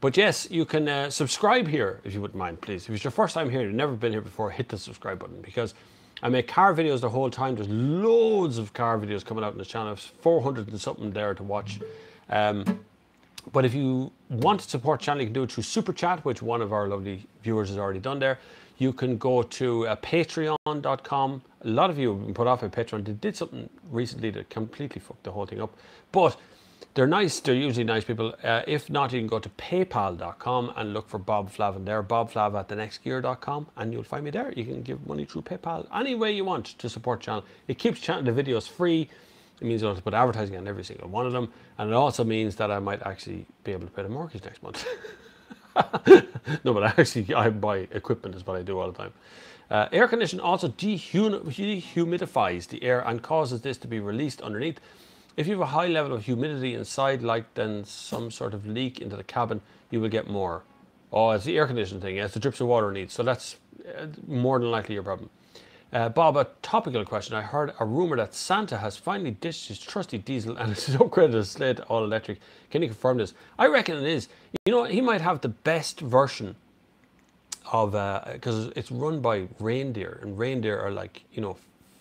But yes, you can subscribe here if you wouldn't mind, please. If it's your first time here, you've never been here before, hit the subscribe button because I make car videos the whole time. There's loads of car videos coming out on this channel. There's 400 and something there to watch. But if you want to support the channel, you can do it through Super Chat, which one of our lovely viewers has already done there. You can go to patreon.com. A lot of you have been put off by Patreon. They did something recently that completely fucked the whole thing up. But they're nice. They're usually nice people. If not, you can go to paypal.com and look for Bob Flavin there. bobflav@thenextgear.com, and you'll find me there. You can give money through PayPal any way you want to support the channel. It keeps the videos free. It means I don't have to put advertising on every single one of them. And it also means that I might actually be able to pay the mortgage next month. No, but I buy equipment is what I do all the time. Air conditioning also dehumidifies the air and causes this to be released underneath. If you have a high level of humidity inside, like then some sort of leak into the cabin, you will get more. Oh, it's the air conditioning thing. Yeah, it's the drips of water it needs. So that's more than likely your problem. Bob, a topical question. I heard a rumor that Santa has finally ditched his trusty diesel and is upgraded a Slate all electric. Can you confirm this? I reckon it is. You know, he might have the best version of, because it's run by reindeer, and reindeer are like, you know,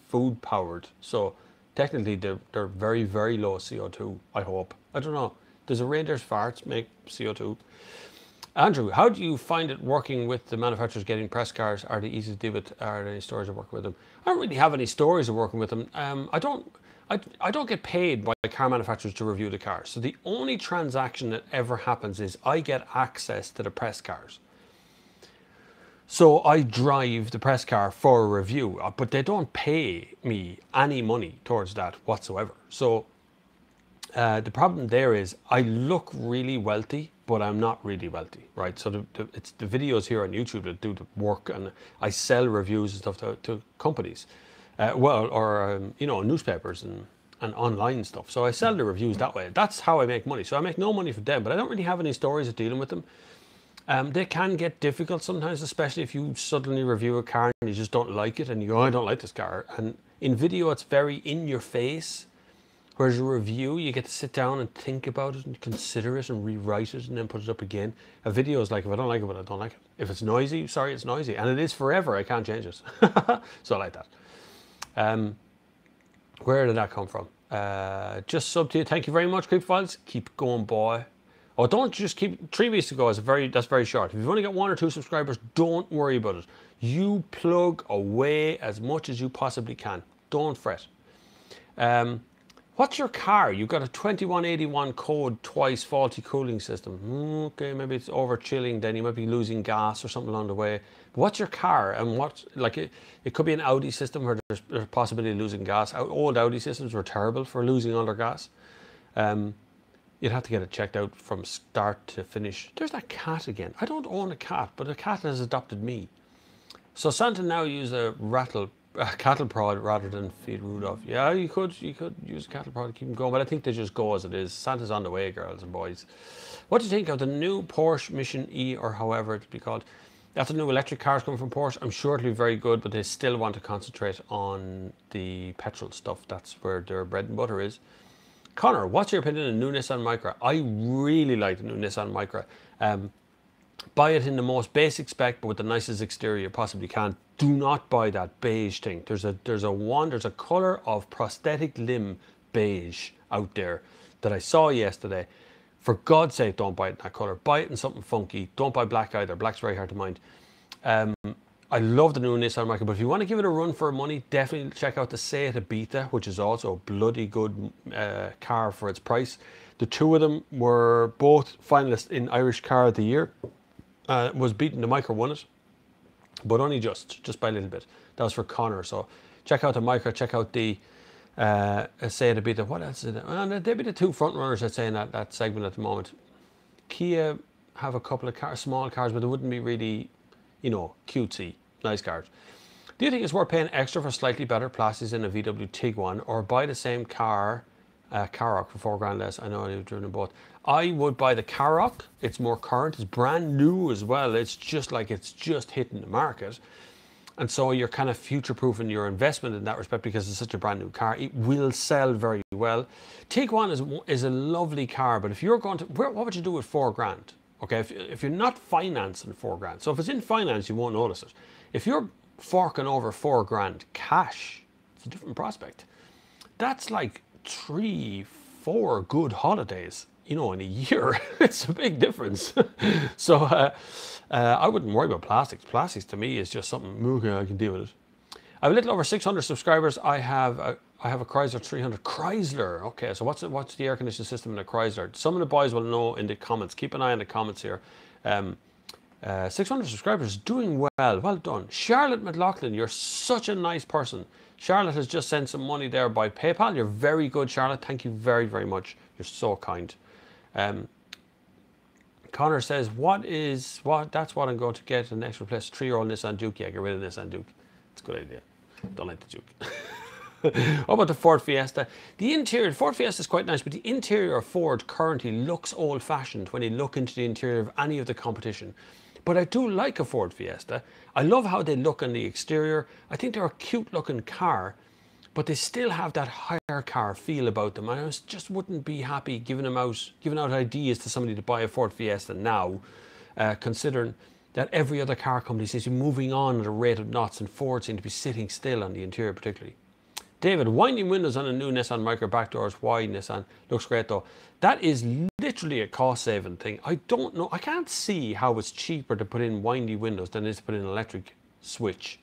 food powered. So technically they're very, very low CO2, I hope. I don't know. Does a reindeer's farts make CO2? Andrew, how do you find it working with the manufacturers getting press cars? Are they easy to deal with? Are there any stories of working with them? I don't really have any stories of working with them. I don't get paid by car manufacturers to review the cars. So the only transaction that ever happens is I get access to the press cars. So I drive the press car for a review, but they don't pay me any money towards that whatsoever. So the problem there is I look really wealthy, but I'm not really wealthy, right? So it's the videos here on YouTube that do the work, and I sell reviews and stuff to companies, you know, newspapers and online stuff. So I sell the reviews that way. That's how I make money. So I make no money from them, but I don't really have any stories of dealing with them. They can get difficult sometimes, especially if you suddenly review a car and you just don't like it and you go, I don't like this car. And in video, it's very in your face. Whereas a review, you get to sit down and think about it and consider it and rewrite it and then put it up again. A video is like, if I don't like it, but I don't like it. If it's noisy, sorry, it's noisy. And it is forever. I can't change it. So I like that. Where did that come from? Just sub to you. Thank you very much, Creep Files. Keep going, boy. Oh, don't just keep... 3 weeks ago that's very short. If you've only got 1 or 2 subscribers, don't worry about it. You plug away as much as you possibly can. Don't fret. What's your car? You've got a 2181 code, twice faulty cooling system. Okay, maybe it's over chilling, then you might be losing gas or something along the way. But what's your car? And what, like, it could be an Audi system where there's a possibility of losing gas. Old Audi systems were terrible for losing all their gas. You'd have to get it checked out from start to finish. There's that cat again. I don't own a cat, but a cat has adopted me. So Santa now use a cattle prod rather than feed Rudolph. Yeah, you could use a cattle prod to keep them going, but I think they just go as it is. Santa's on the way, girls and boys. What do you think of the new Porsche Mission E, or however it be called? That's the new electric cars coming from Porsche. I'm sure it'll be very good, but they still want to concentrate on the petrol stuff. That's where their bread and butter is. Connor, what's your opinion on new Nissan Micra? I really like the new Nissan Micra. Buy it in the most basic spec, but with the nicest exterior you possibly can. Do not buy that beige thing. There's a color of prosthetic limb beige out there that I saw yesterday. For God's sake, don't buy it in that color. Buy it in something funky. Don't buy black either. Black's very hard to mind. I love the new Nissan Micra, but if you want to give it a run for money, definitely check out the Seat Ibiza, which is also a bloody good car for its price. The two of them were both finalists in Irish Car of the Year. Was beaten, the Micra won it, but only just by a little bit. That was for Connor. So check out the Micra, check out the Seat Ibiza. What else is it? Well, they'd be the two front runners, I'd say, in that segment at the moment. Kia have a couple of small cars, but they wouldn't be really, you know, cutesy, nice cars. Do you think it's worth paying extra for slightly better plastics in a VW Tiguan, or buy the same car, Karoq, for $4,000 less? I know you've driven them both. I would buy the Karoq. It's more current. It's brand new as well. It's just hitting the market. And so you're kind of future-proofing your investment in that respect because it's such a brand new car. It will sell very well. Tiguan is a lovely car, but if you're going to, what would you do with $4,000? Okay, if you're not financing $4,000, so if it's in finance, you won't notice it. If you're forking over $4,000 cash, it's a different prospect. That's like 3-4 good holidays, you know, in a year. It's a big difference. So I wouldn't worry about plastics. Plastics to me is just something, okay, I can deal with it. I have a little over 600 subscribers. I have a Chrysler 300. Chrysler, okay, so what's the air conditioning system in a Chrysler? Some of the boys will know in the comments. Keep an eye on the comments here. 600 subscribers, doing well. Well done. Charlotte McLaughlin, you're such a nice person. Charlotte has just sent some money there by PayPal. You're very good, Charlotte. Thank you very, very much. You're so kind. Connor says, that's what I'm going to get. The next replace 3-year-old Nissan Duke. Yeah, get rid of Nissan Duke. It's a good idea. Don't like the Duke. How about the Ford Fiesta? The interior, Ford Fiesta is quite nice, but the interior of Ford currently looks old-fashioned when you look into the interior of any of the competition. But I do like a Ford Fiesta. I love how they look on the exterior. I think they're a cute-looking car, but they still have that higher car feel about them. And I just wouldn't be happy giving out ideas to somebody to buy a Ford Fiesta now, considering that every other car company seems to be moving on at a rate of knots, and Ford seem to be sitting still on the interior particularly. David, winding windows on a new Nissan Micra, back doors, why Nissan? Looks great though. That is literally a cost-saving thing. I don't know. I can't see how it's cheaper to put in windy windows than it is to put in an electric switch.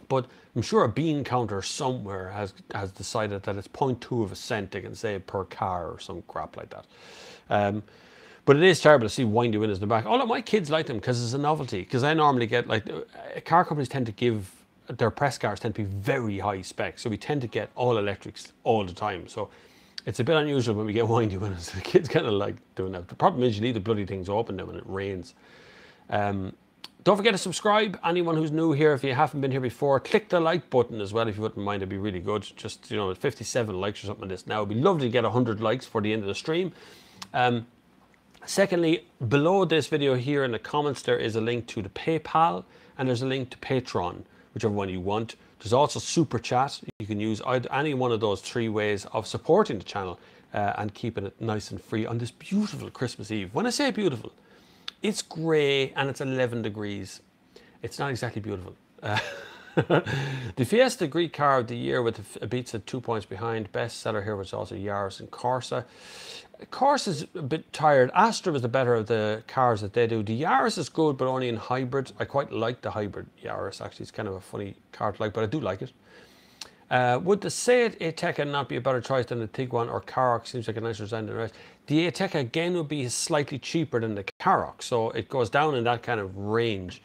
But I'm sure a bean counter somewhere has decided that it's 0.2 of a cent they can save per car or some crap like that. But it is terrible to see windy windows in the back. All of my kids like them because it's a novelty. Because I normally get, like, car companies tend to give, their press cars tend to be very high spec. So we tend to get all electrics all the time. So it's a bit unusual when we get windy windows. The kids kind of like doing that. The problem is you leave the bloody things open now when it rains. Don't forget to subscribe. Anyone who's new here, if you haven't been here before, click the like button as well if you wouldn't mind. It'd be really good. Just, you know, 57 likes or something like this now. It'd be lovely to get 100 likes for the end of the stream. Secondly, below this video here in the comments, there is a link to the PayPal and there's a link to Patreon, whichever one you want. There's also Super Chat. You can use any one of those 3 ways of supporting the channel and keeping it nice and free on this beautiful Christmas Eve. When I say beautiful, it's grey and it's 11 degrees. It's not exactly beautiful. The Fiesta Greek car of the year with the Ibiza 2 points behind. Best seller here was also Yaris and Corsa. Corsa's a bit tired. Astra was the better of the cars that they do. The Yaris is good, but only in hybrid. I quite like the hybrid Yaris, actually. It's kind of a funny car to like, but I do like it. Would the Seat Ateca not be a better choice than the Tiguan or Karoq? Seems like a nicer design than the rest. The Ateca again would be slightly cheaper than the Karoq, so it goes down in that kind of range.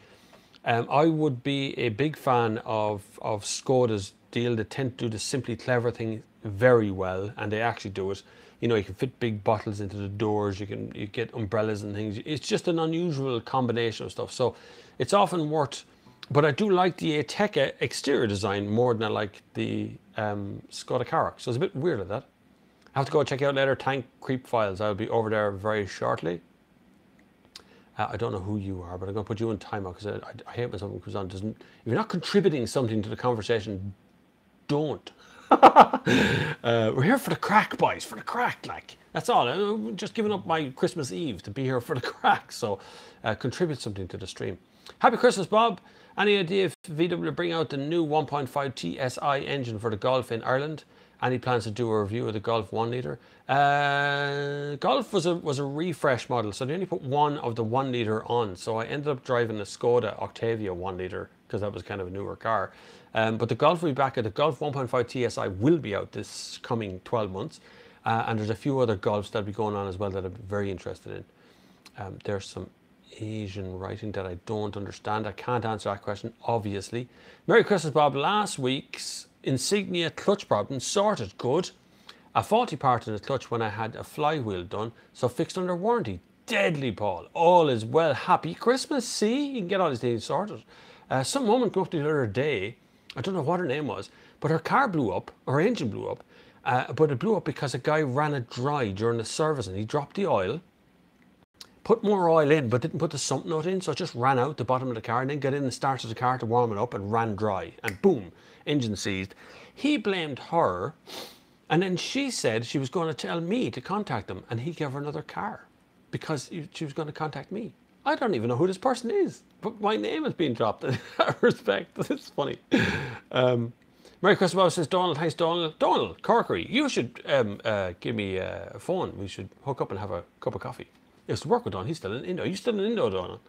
I would be a big fan of Skoda's deal. They tend to do the Simply Clever thing very well, and they actually do it. You know, you can fit big bottles into the doors, you get umbrellas and things. It's just an unusual combination of stuff. So it's often worth, but I do like the Ateca exterior design more than I like the Skoda Karoq. So it's a bit weird like that. I have to go check out later Tank Creep Files. I'll be over there very shortly. I don't know who you are, but I'm going to put you in timeout because I hate when someone comes on. If you're not contributing something to the conversation, don't. We're here for the crack, boys, for the crack, like. That's all. I'm just giving up my Christmas Eve to be here for the crack. So contribute something to the stream. Happy Christmas, Bob. Any idea if VW will bring out the new 1.5 TSI engine for the Golf in Ireland? Any plans to do a review of the Golf 1 litre? Golf was a refresh model, so they only put one of the 1 litre on. So I ended up driving the Skoda Octavia 1 litre because that was kind of a newer car. But the Golf will be back. The Golf 1.5 TSI will be out this coming 12 months. And there's a few other Golfs that'll be going on as well that I'm very interested in. There's some Asian writing that I don't understand. I can't answer that question, obviously. Merry Christmas, Bob. Last week's Insignia clutch problem sorted. Good. A faulty part in the clutch when I had a flywheel done, so fixed under warranty. Deadly, Paul. All is well. Happy Christmas. See, you can get all these things sorted. Some woman came up the other day, I don't know what her name was, but her car blew up, her engine blew up, but it blew up because a guy ran it dry during the service and he dropped the oil, put more oil in, but didn't put the sump nut in, so it just ran out the bottom of the car and then got in and started the car to warm it up and ran dry. And boom, engine seized. He blamed her, and then she said she was going to tell me to contact him, and he gave her another car because she was going to contact me. I don't even know who this person is, but my name has been dropped in that respect. It's funny. Merry Christmas, Bob, says Donald. Thanks, Donald. Donald, Corkery, you should give me a phone. We should hook up and have a cup of coffee. I used to work with Don. He's still in Indo. Are you still in Indo, Donald?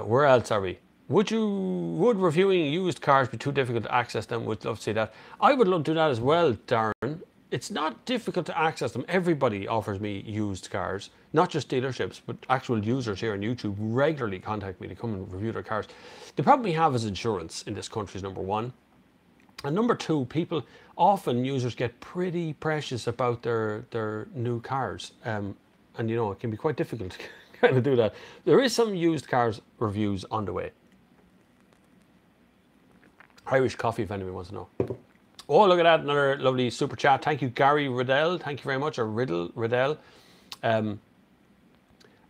Where else are we? Would reviewing used cars be too difficult to access them? Would love to see that. I would love to do that as well, Darren. It's not difficult to access them. Everybody offers me used cars, not just dealerships, but actual users here on YouTube regularly contact me to come and review their cars. The problem we have is insurance in this country is number one. And number two, users get pretty precious about their new cars. And you know, it can be quite difficult to kind of do that. There is some used cars reviews on the way. Irish coffee, if anyone wants to know. Oh, look at that, another lovely super chat. Thank you, Gary Riddell. Thank you very much, or Riddell.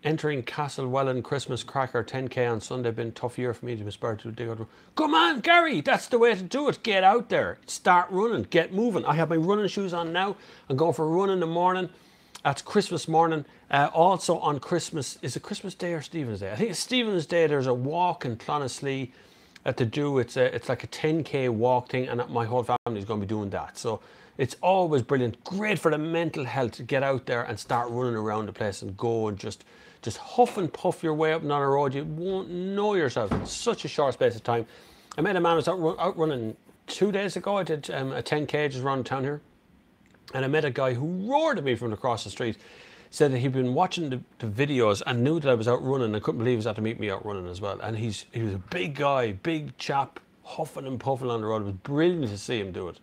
Entering Castlewellan Christmas Cracker 10k on Sunday. Been a tough year for me to aspire to dig out. Come on, Gary, that's the way to do it. Get out there, start running, get moving. I have my running shoes on now. I'm going for a run in the morning. That's Christmas morning. Also on Christmas, is it Christmas Day or Stephen's Day? I think it's Stephen's Day. There's a walk in Clonaslee to do. It's like a 10k walk thing, and my whole family is going to be doing that. So it's always brilliant. Great for the mental health to get out there and start running around the place and go and just huff and puff your way up and down a road. You won't know yourself in such a short space of time. I met a man who was out running 2 days ago. I did a 10k just around town here. And I met a guy who roared at me from across the street. Said that he'd been watching the videos and knew that I was out running. I couldn't believe he was out to meet me out running as well. And he was a big guy, big chap, huffing and puffing on the road. It was brilliant to see him do it.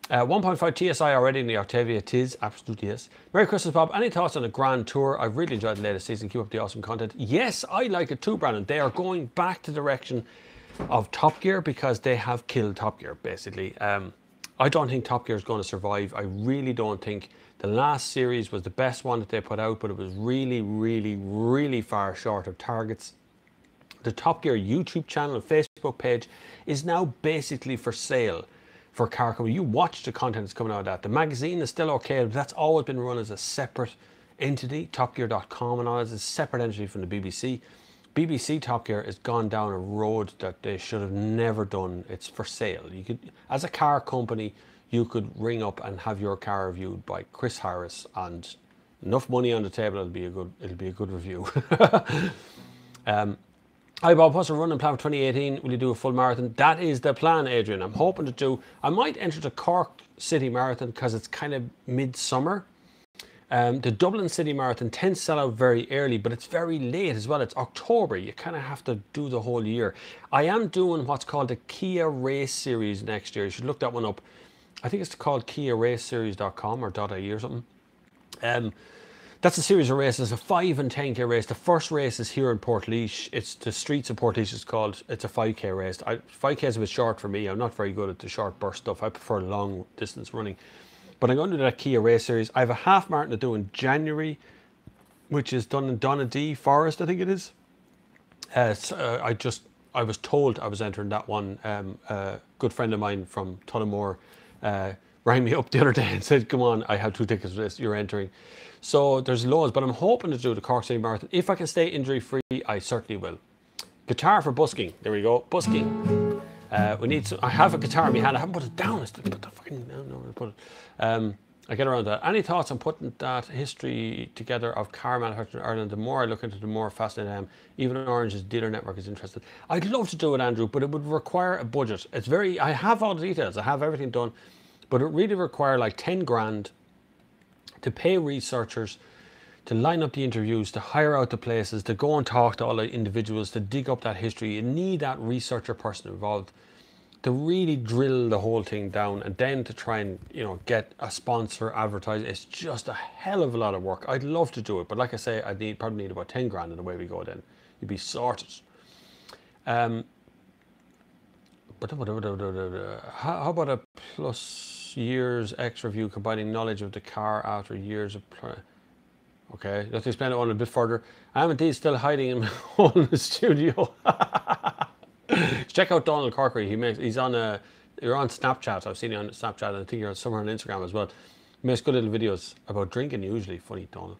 1.5 TSI already in the Octavia. It is, absolutely yes. Merry Christmas, Bob. Any thoughts on the Grand Tour? I've really enjoyed the latest season. Keep up the awesome content. Yes, I like it too, Brandon. They are going back to the direction of Top Gear because they have killed Top Gear, basically. I don't think Top Gear is going to survive. I really don't think. The last series was the best one that they put out, but it was really, really, really far short of targets. The Top Gear YouTube channel and Facebook page is now basically for sale for car company. You watch the content that's coming out of that. The magazine is still okay, but that's always been run as a separate entity. TopGear.com and all is a separate entity from the BBC. BBC Top Gear has gone down a road that they should have never done. It's for sale. You could, as a car company, you could ring up and have your car reviewed by Chris Harris, and enough money on the table, it'll be a good review. Hi Bob, what's a running plan for 2018? Will you do a full marathon? That is the plan, Adrian. I'm hoping to do. I might enter the Cork City Marathon because it's kind of midsummer. The Dublin City Marathon tends to sell out very early, but it's very late as well. It's October. You kind of have to do the whole year. I am doing what's called the Kia Race Series next year. You should look that one up. I think it's called KiaRaceSeries.com or .ie or something. That's a series of races, a 5 and 10k race. The first race is here in Portlaoise. It's the streets of Portlaoise. It's called. It's a 5k race. 5k is a bit short for me. I'm not very good at the short burst stuff. I prefer long distance running. But I'm going to do that Kia Race Series. I have a half marathon to do in January, which is done in Donadee Forest, I think it is. I just I was told I was entering that one. A good friend of mine from Tullamore rang me up the other day and said, come on, I have 2 tickets for this, you're entering. So there's loads, but I'm hoping to do the Cork City Marathon. If I can stay injury free, I certainly will. Guitar for busking. There we go. Busking. We need some. I have a guitar in my hand. I haven't put it down. I still put the fucking. No, I put it. I get around that. Any thoughts on putting that history together of car manufacturing in Ireland? The more I look into it, the more fascinated I am. Even Orange's dealer network is interested. I'd love to do it, Andrew, but it would require a budget. It's very. I have all the details. I have everything done, but it really require like 10 grand to pay researchers, to line up the interviews, to hire out the places, to go and talk to all the individuals, to dig up that history. You need that researcher person involved to really drill the whole thing down, and then to try and, you know, get a sponsor, advertise. It's just a hell of a lot of work. I'd love to do it, but like I say, I'd probably need about 10 grand, and away we go then. You'd be sorted. How about a plus years X review combining knowledge of the car after years of... Okay, let's explain it on a bit further. I am indeed still hiding in my hole in the studio. Check out Donald Corkery. He's on you're on Snapchat. I've seen you on Snapchat, and I think you're somewhere on Instagram as well. He makes good little videos about drinking usually. Funny, Donald.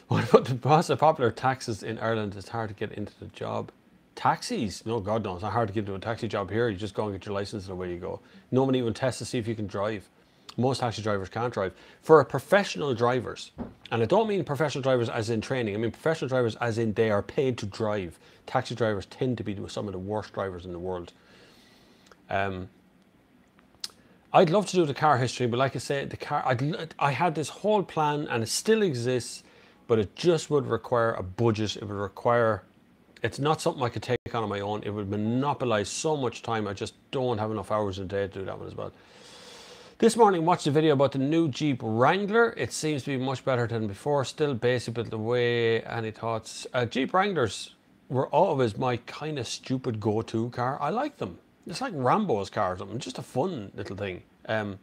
What about the cost of popular taxis in Ireland? It's hard to get into the job. Taxis? No, God no. It's not hard to get into a taxi job here. You just go and get your license and away you go. Nobody even tests to see if you can drive. Most taxi drivers can't drive. For professional drivers, and I don't mean professional drivers as in training, I mean professional drivers as in they are paid to drive. Taxi drivers tend to be some of the worst drivers in the world. I'd love to do the car history, but like I said, the car, I had this whole plan, and it still exists, but it just would require a budget. It would require, it's not something I could take on my own. It would monopolize so much time. I just don't have enough hours in a day to do that one as well. This morning, watched a video about the new Jeep Wrangler. It seems to be much better than before. Still basic, but the way, any thoughts? Jeep Wranglers were always my kind of stupid go-to car. I like them. It's like Rambo's car or something. Just a fun little thing. Don't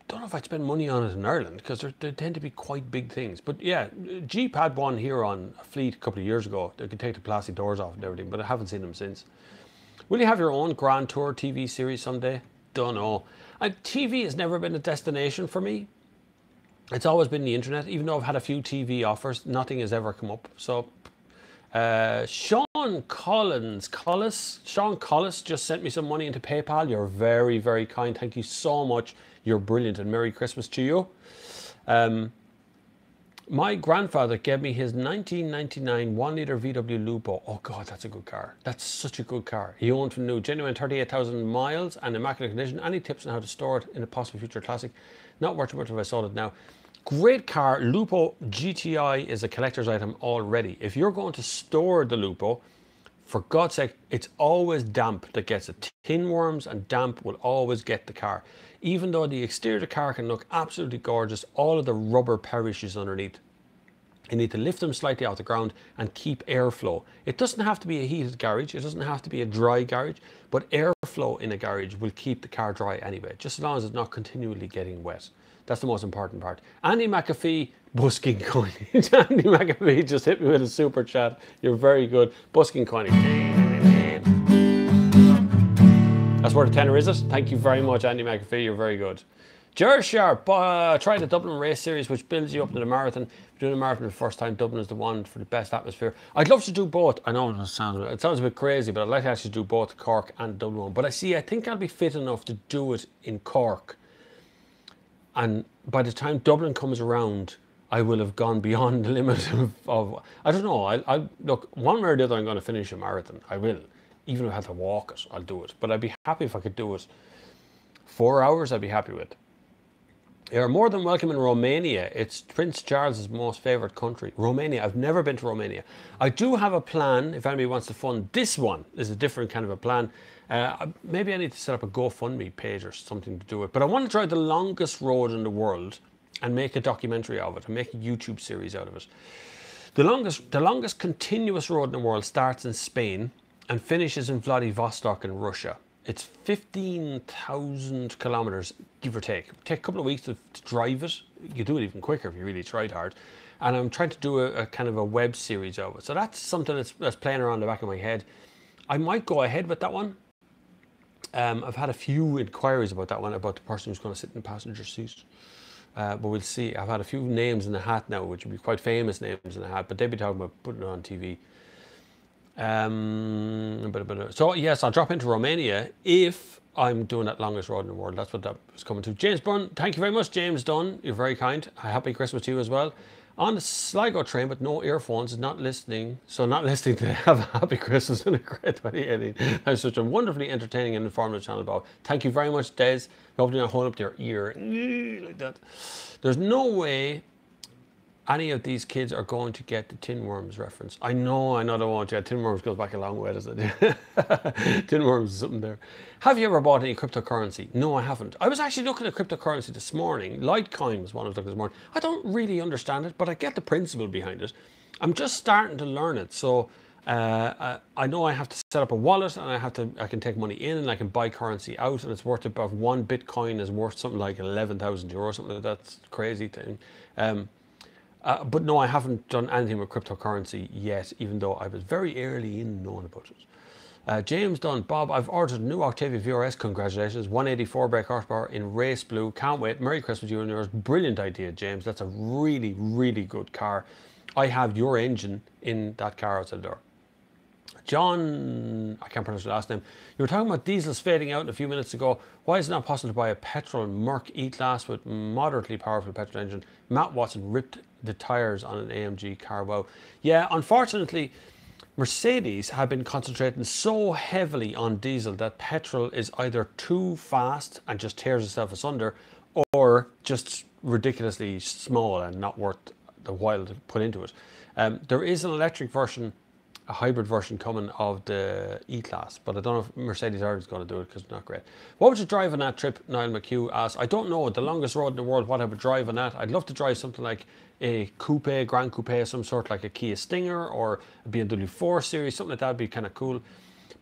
know if I'd spend money on it in Ireland, because they tend to be quite big things. But yeah, Jeep had one here on a fleet a couple of years ago. They could take the plastic doors off and everything, but I haven't seen them since. Will you have your own Grand Tour TV series someday? Don't know. TV has never been a destination for me. It's always been the internet. Even though I've had a few TV offers, nothing has ever come up. So, Sean Collis just sent me some money into PayPal. You're very, very kind. Thank you so much. You're brilliant, and Merry Christmas to you. My grandfather gave me his 1999 1-litre VW Lupo. Oh God, that's a good car. That's such a good car. He owned from new, genuine 38,000 miles and immaculate condition. Any tips on how to store it in a possible future classic? Not worth much if I sold it now. Great car. Lupo GTI is a collector's item already. If you're going to store the Lupo, for God's sake, it's always damp that gets it. Tin worms and damp will always get the car. Even though the exterior of the car can look absolutely gorgeous, all of the rubber perishes underneath. You need to lift them slightly off the ground and keep airflow. It doesn't have to be a heated garage. It doesn't have to be a dry garage, but airflow in a garage will keep the car dry anyway, just as long as it's not continually getting wet. That's the most important part. Andy McAfee, busking coinage. Andy McAfee just hit me with a super chat. You're very good. Busking coinage. That's worth a tenner, is it? Thank you very much, Andy McAfee. You're very good. Gerard Sharp, try the Dublin race series, which builds you up to the marathon. If you're doing a marathon for the first time, Dublin is the one for the best atmosphere. I'd love to do both. I know it sounds a bit crazy, but I'd like to actually do both Cork and Dublin one. But I think I'll be fit enough to do it in Cork. And by the time Dublin comes around, I will have gone beyond the limit of I don't know. I'll look, one way or the other, I'm going to finish a marathon. I will. Even if I have to walk it, I'll do it. But I'd be happy if I could do it 4 hours. I'd be happy with. You're more than welcome in Romania. It's Prince Charles's most favourite country. Romania. I've never been to Romania. I do have a plan. If anybody wants to fund this one, is a different kind of a plan. Maybe I need to set up a GoFundMe page or something to do it. But I want to try the longest road in the world and make a documentary of it and make a YouTube series out of it. The longest continuous road in the world starts in Spain and finishes in Vladivostok in Russia. It's 15,000 kilometers, give or take. It'll take a couple of weeks to drive it. You could do it even quicker if you really tried hard. And I'm trying to do a kind of a web series of it. So that's something that's playing around the back of my head. I might go ahead with that one. I've had a few inquiries about that one, about the person who's going to sit in the passenger seat. But we'll see. I've had a few names in the hat now, which would be quite famous names in the hat, but they'd be talking about putting it on TV. So yes, I'll drop into Romania if I'm doing that longest road in the world. That's what that was coming to. James Bunn, thank you very much, James Dunn. You're very kind. Happy Christmas to you as well. On the Sligo train, but no earphones, not listening. So not listening to have a happy Christmas and a great 2018. That's such a wonderfully entertaining and informative channel, Bob. Thank you very much, Des. Hope you're not holding up your ear like that. There's no way any of these kids are going to get the Tin Worms reference. I know they won't. Yeah, Tin Worms goes back a long way, doesn't it? Tin Worms is something there. Have you ever bought any cryptocurrency? No, I haven't. I was actually looking at cryptocurrency this morning. Litecoin was one I was looking at this morning. I don't really understand it, but I get the principle behind it. I'm just starting to learn it. So I know I have to set up a wallet, and I can take money in and I can buy currency out, and it's worth about one Bitcoin is worth something like 11,000 euros, something like that. That's a crazy thing. But no, I haven't done anything with cryptocurrency yet, even though I was very early in knowing about it. James Dunn, Bob, I've ordered a new Octavia VRS, congratulations, 184 brake horsepower in race blue, can't wait, Merry Christmas to you and yours. Brilliant idea, James, that's a really, really good car. I have your engine in that car outside the door. John, I can't pronounce your last name. You were talking about diesels fading out a few minutes ago. Why is it not possible to buy a petrol Merc E-Class with moderately powerful petrol engine? Matt Watson ripped the tires on an AMG car. Wow. Yeah, unfortunately, Mercedes have been concentrating so heavily on diesel that petrol is either too fast and just tears itself asunder, or just ridiculously small and not worth the while to put into it. There is an electric version, a hybrid version coming of the E-Class, but I don't know if Mercedes is going to do it because it's not great. What would you drive on that trip? Niall McHugh asks. I don't know. The longest road in the world, what I would drive on that? I'd love to drive something like a coupe, Grand Coupe of some sort, like a Kia Stinger or a BMW 4 Series, something like that would be kind of cool.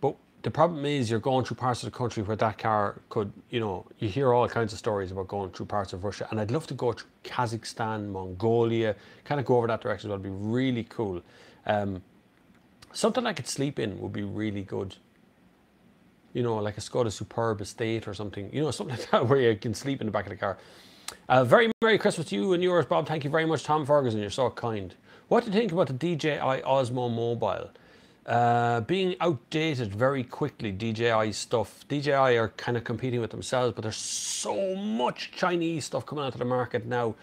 But the problem is you're going through parts of the country where that car could, you hear all kinds of stories about going through parts of Russia, and I'd love to go through Kazakhstan, Mongolia, kind of go over that direction. That would be really cool. Something I could sleep in would be really good. Like a Skoda Superb Estate or something. Something like that where you can sleep in the back of the car. Very Merry Christmas to you and yours, Bob. Thank you very much, Tom Ferguson. You're so kind. What do you think about the DJI Osmo Mobile? Being outdated very quickly, DJI stuff. DJI are kind of competing with themselves, but there's so much Chinese stuff coming onto the market now.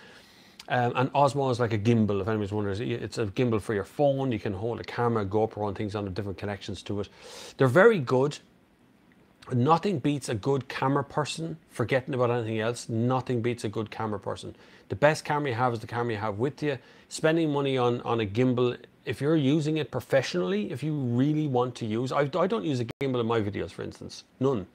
And Osmo is like a gimbal, if anybody's wondering. It's a gimbal for your phone. You can hold a camera, GoPro and things on the different connections to it. They're very good. Nothing beats a good camera person. Forgetting about anything else, nothing beats a good camera person. The best camera you have is the camera you have with you. Spending money on a gimbal, if you're using it professionally, if you really want to use, I don't use a gimbal in my videos, for instance. None.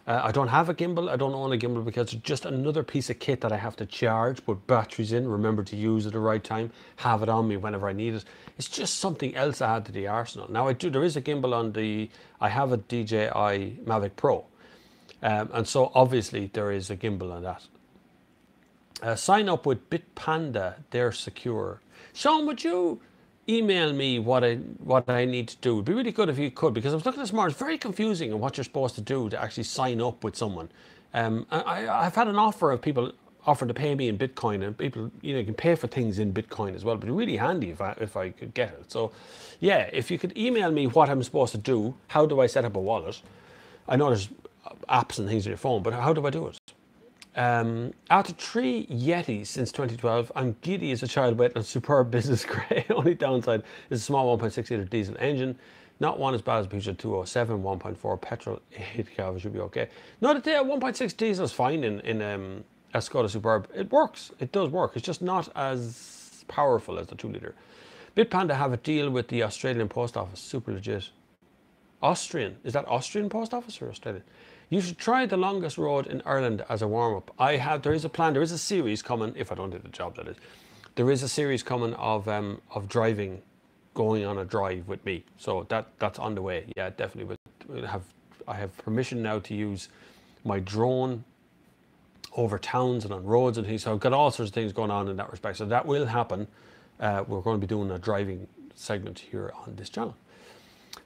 I don't have a gimbal. I don't own a gimbal because it's just another piece of kit that I have to charge, put batteries in, remember to use at the right time, have it on me whenever I need it. It's just something else I add to the arsenal. Now there is a gimbal on I have a DJI Mavic Pro. And so obviously there is a gimbal on that. Sign up with Bitpanda, they're secure. Sean, would you email me what I need to do? It'd be really good if you could, because I was looking this morning. It's very confusing on what you're supposed to do to actually sign up with someone. I've had an offer of people offering to pay me in Bitcoin, and people, you can pay for things in Bitcoin as well. But it'd be really handy if I could get it. So, yeah, if you could email me what I'm supposed to do, how do I set up a wallet? I know there's apps and things on your phone, but how do I do it? After 3 Yetis since 2012, I'm giddy as a child waiting on Superb Business Grey. Only downside is a small 1.6 litre diesel engine. Not one as bad as Peugeot 207, 1.4 petrol, 8 kV should be okay. No, the 1.6 diesel is fine in a Skoda Superb. It works. It does work. It's just not as powerful as the 2 litre. Bitpanda have a deal with the Australian Post Office. Super legit. Austrian. Is that Austrian Post Office or Australian? You should try the longest road in Ireland as a warm-up. There is a plan, there is a series coming, if I don't do the job that is. There is a series coming of driving, going on a drive with me. So that's on the way. Yeah, definitely. I have permission now to use my drone over towns and on roads and things. So I've got all sorts of things going on in that respect. So that will happen. We're going to be doing a driving segment here on this channel.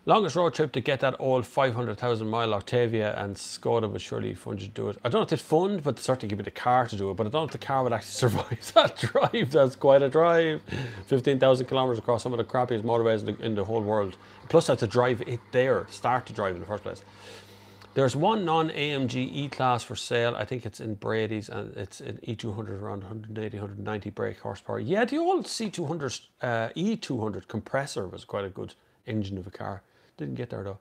Longest road trip to get that old 500,000 mile Octavia and Skoda would surely fund you to do it. I don't know if they'd fund, but certainly give me the car to do it. But I don't know if the car would actually survive that drive. That's quite a drive. 15,000 kilometers across some of the crappiest motorways in the whole world. Plus, I have to drive it there, start to drive in the first place. There's one non-AMG E-Class for sale. I think it's in Brady's, and it's an E200 around 180, 190 brake horsepower. Yeah, the old C200 E200 compressor was quite a good engine of a car. Didn't get there though.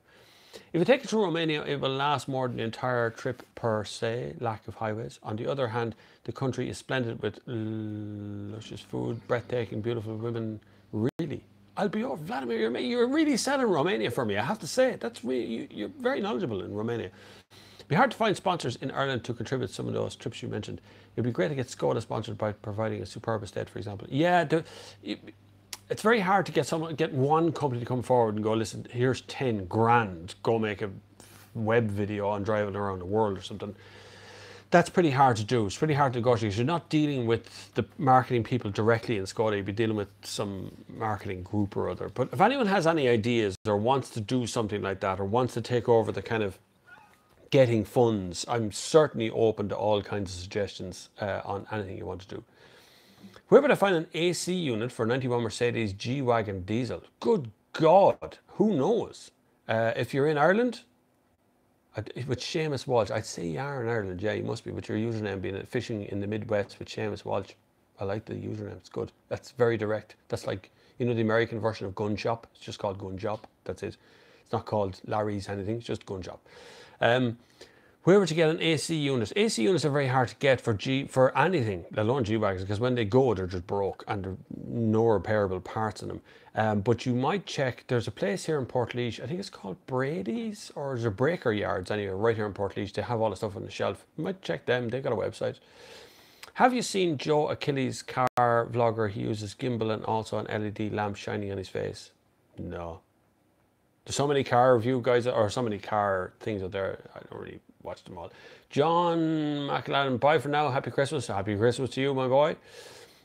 If you take it through Romania, it will last more than the entire trip per se, lack of highways. On the other hand, the country is splendid with luscious food, breathtaking, beautiful women. Really? I'll be over. Vladimir, you're really selling Romania for me, I have to say. That's really, you're very knowledgeable in Romania. It'd be hard to find sponsors in Ireland to contribute some of those trips you mentioned. It'd be great to get Skoda sponsored by providing a superb estate, for example. Yeah, it's very hard to get one company to come forward and go, listen, here's 10 grand, go make a web video on driving around the world or something. That's pretty hard to do. It's pretty hard to negotiate because you're not dealing with the marketing people directly in Skoda. You'd be dealing with some marketing group or other. But if anyone has any ideas or wants to do something like that or wants to take over the kind of getting funds, I'm certainly open to all kinds of suggestions on anything you want to do. Where would I find an AC unit for a 91 Mercedes G-Wagon diesel? Good God, who knows? If you're in Ireland, with Seamus Walsh, I'd say you are in Ireland, yeah, you must be, with your username being fishing in the Midwest with Seamus Walsh. I like the username, it's good. That's very direct. That's like, you know, the American version of Gun Shop. It's just called Gun Shop, that's it. It's not called Larry's anything, it's just Gun Shop. Where would you get an AC unit? AC units are very hard to get for anything, let alone G-Wagons, because when they go, they're just broke and there are no repairable parts in them. But you might check, there's a place here in Portlaoise, I think it's called Brady's, or there's a Breaker Yards anyway, right here in Portlaoise. They have all the stuff on the shelf. You might check them, they've got a website. Have you seen Joe Achilles' car vlogger? He uses gimbal and also an LED lamp shining on his face. No. There's so many car review guys, or so many car things out there, I don't really watch them all. John McLaren, bye for now. Happy Christmas. Happy Christmas to you, my boy.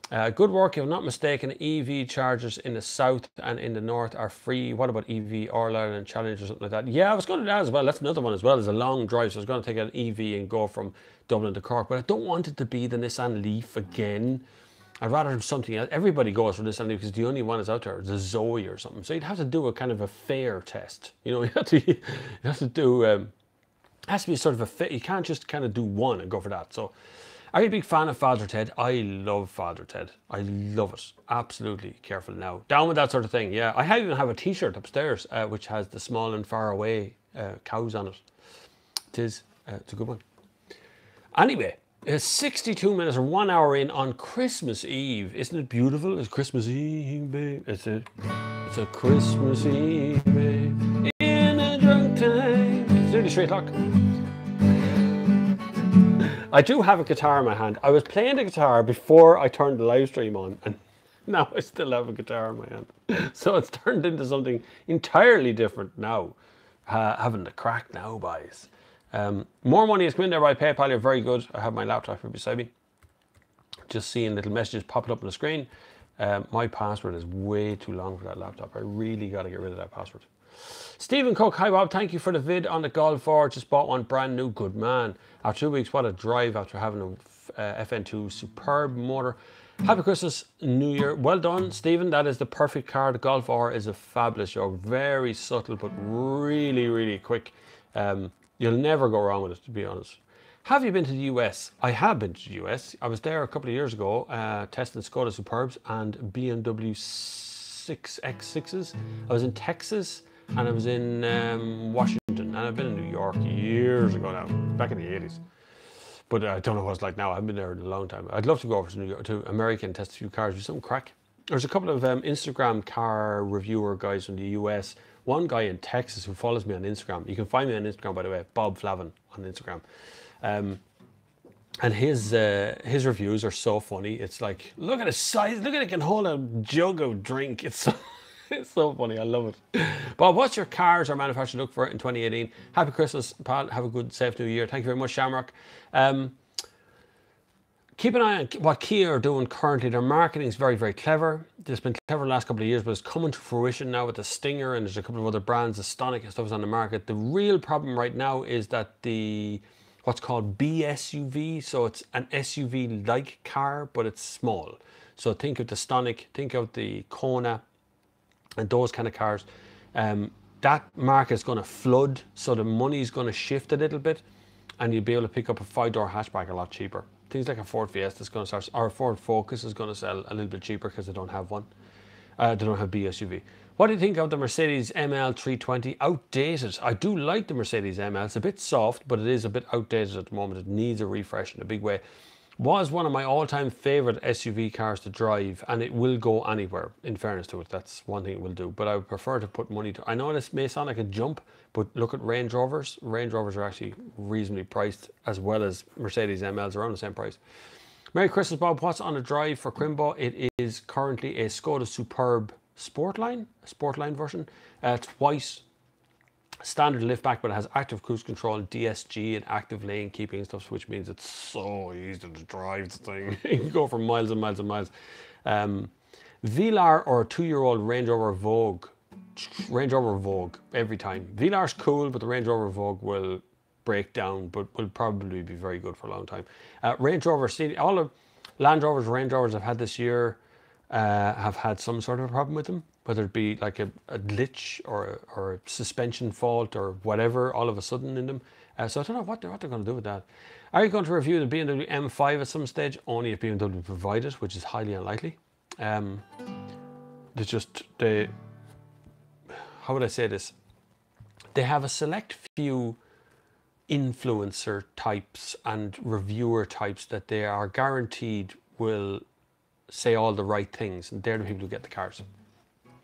Good work. If I'm not mistaken, EV chargers in the south and in the north are free. What about EV Ireland and Challenge or something like that? Yeah, I was going to do that as well. That's another one as well. It's a long drive, so I was going to take an EV and go from Dublin to Cork. But I don't want it to be the Nissan Leaf again. I'd rather have something else. Everybody goes for Nissan Leaf because the only one that's out there is a Zoe or something. So you'd have to do a kind of a fair test. You know, you have to do... it has to be sort of a fit. You can't just kind of do one and go for that. So, are you a big fan of Father Ted? I love Father Ted. I love it. Absolutely. Careful now. Down with that sort of thing. Yeah, I even have a T-shirt upstairs which has the small and far away cows on it. It's a good one. Anyway, it's 62 minutes or 1 hour in on Christmas Eve. Isn't it beautiful? It's Christmas Eve, babe. It's a Christmas Eve, babe. In a drunk time. It's nearly 3 o'clock. I do have a guitar in my hand. I was playing the guitar before I turned the live stream on, and now I still have a guitar in my hand. So it's turned into something entirely different now. Having the crack now, boys. More money is coming there by PayPal. You're very good. I have my laptop here beside me. Just seeing little messages popping up on the screen. My password is way too long for that laptop. I really got to get rid of that password. Stephen Cook, hi Bob, thank you for the vid on the Golf 4. Just bought one brand new, good man. After 2 weeks, what a drive after having a FN2 superb motor. Happy Christmas, New Year. Well done, Stephen. That is the perfect car. The Golf 4 is a fabulous yoke. Very subtle, but really, really quick. You'll never go wrong with it, to be honest. Have you been to the US? I have been to the US. I was there a couple of years ago, testing Skoda Superbs and BMW 6X6s. I was in Texas and I was in Washington, and I've been in New York years ago now, back in the 80s. But I don't know what it's like now. I haven't been there in a long time. I'd love to go over to New York, to America, and test a few cars with some crack. There's a couple of Instagram car reviewer guys from the US. One guy in Texas who follows me on Instagram. You can find me on Instagram, by the way, Bob Flavin on Instagram. And his reviews are so funny. It's like, look at the size. Look at it can hold a jug of drink. It's so, it's so funny. I love it. Bob, what's your cars or manufacturer look for in 2018? Happy Christmas, pal. Have a good, safe New Year. Thank you very much, Shamrock. Keep an eye on what Kia are doing currently. Their marketing is very, very clever. It's been clever the last couple of years, but it's coming to fruition now with the Stinger, and there's a couple of other brands, the Stonic and stuff is on the market. The real problem right now is that what's called BSUV, so it's an SUV-like car, but it's small. So think of the Stonic, think of the Kona, and those kind of cars. That market is going to flood, so the money's going to shift a little bit, and you'll be able to pick up a 5-door hatchback a lot cheaper. Things like a Ford Fiesta is going to start, or a Ford Focus is going to sell a little bit cheaper because they don't have one. They don't have BSUV. What do you think of the Mercedes ML 320? Outdated. I do like the Mercedes ML. It's a bit soft, but it is a bit outdated at the moment. It needs a refresh in a big way. Was one of my all-time favourite SUV cars to drive, and it will go anywhere, in fairness to it. That's one thing it will do. But I would prefer to put money to... I know this may sound like a jump, but look at Range Rovers. Range Rovers are actually reasonably priced, as well as Mercedes MLs, around the same price. Merry Christmas, Bob. What's on the drive for Crimbo? It is currently a Skoda Superb Sportline, a Sportline version. It's white, standard liftback, but it has active cruise control, DSG, and active lane keeping and stuff, which means it's so easy to drive the thing. You can go for miles and miles and miles. Velar or a 2-year-old Range Rover Vogue. Range Rover Vogue every time. Velar's cool, but the Range Rover Vogue will break down, but will probably be very good for a long time. Range Rover, all the Land Rovers, Range Rovers I've had this year have had some sort of a problem with them, whether it be like a glitch or a suspension fault or whatever all of a sudden in them. So I don't know what they're going to do with that. Are you going to review the BMW M5 at some stage? Only if BMW provide it, which is highly unlikely. How would I say this? They have a select few influencer types and reviewer types that they are guaranteed will say all the right things, and they're the people who get the cars.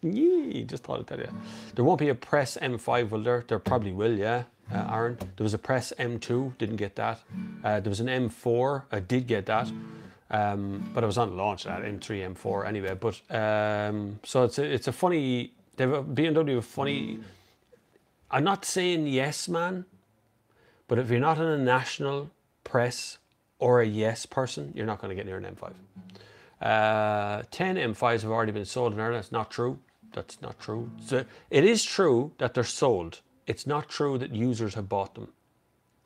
Yee, just thought I'd tell you. There won't be a press M5, will there? There probably will, yeah, Aaron. There was a press M2, didn't get that. There was an M4, I did get that. But I was on launch at M3, M4 anyway. But so it's a funny, they have a BMW funny. I'm not saying yes, man, but if you're not in a national press or a yes person, you're not going to get near an M5. 10 M5s have already been sold in Ireland. That's not true. That's not true. So it is true that they're sold. It's not true that users have bought them.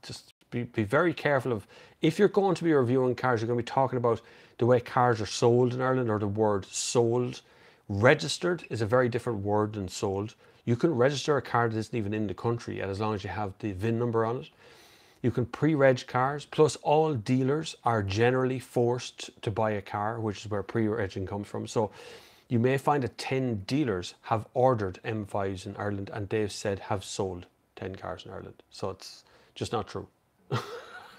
Just be very careful of, if you're going to be reviewing cars, you're going to be talking about the way cars are sold in Ireland, or the word sold. Registered is a very different word than sold. You can register a car that isn't even in the country yet, as long as you have the VIN number on it. You can pre-reg cars, plus all dealers are generally forced to buy a car, which is where pre-regging comes from. So you may find that 10 dealers have ordered M5s in Ireland, and they've said have sold 10 cars in Ireland. So it's just not true.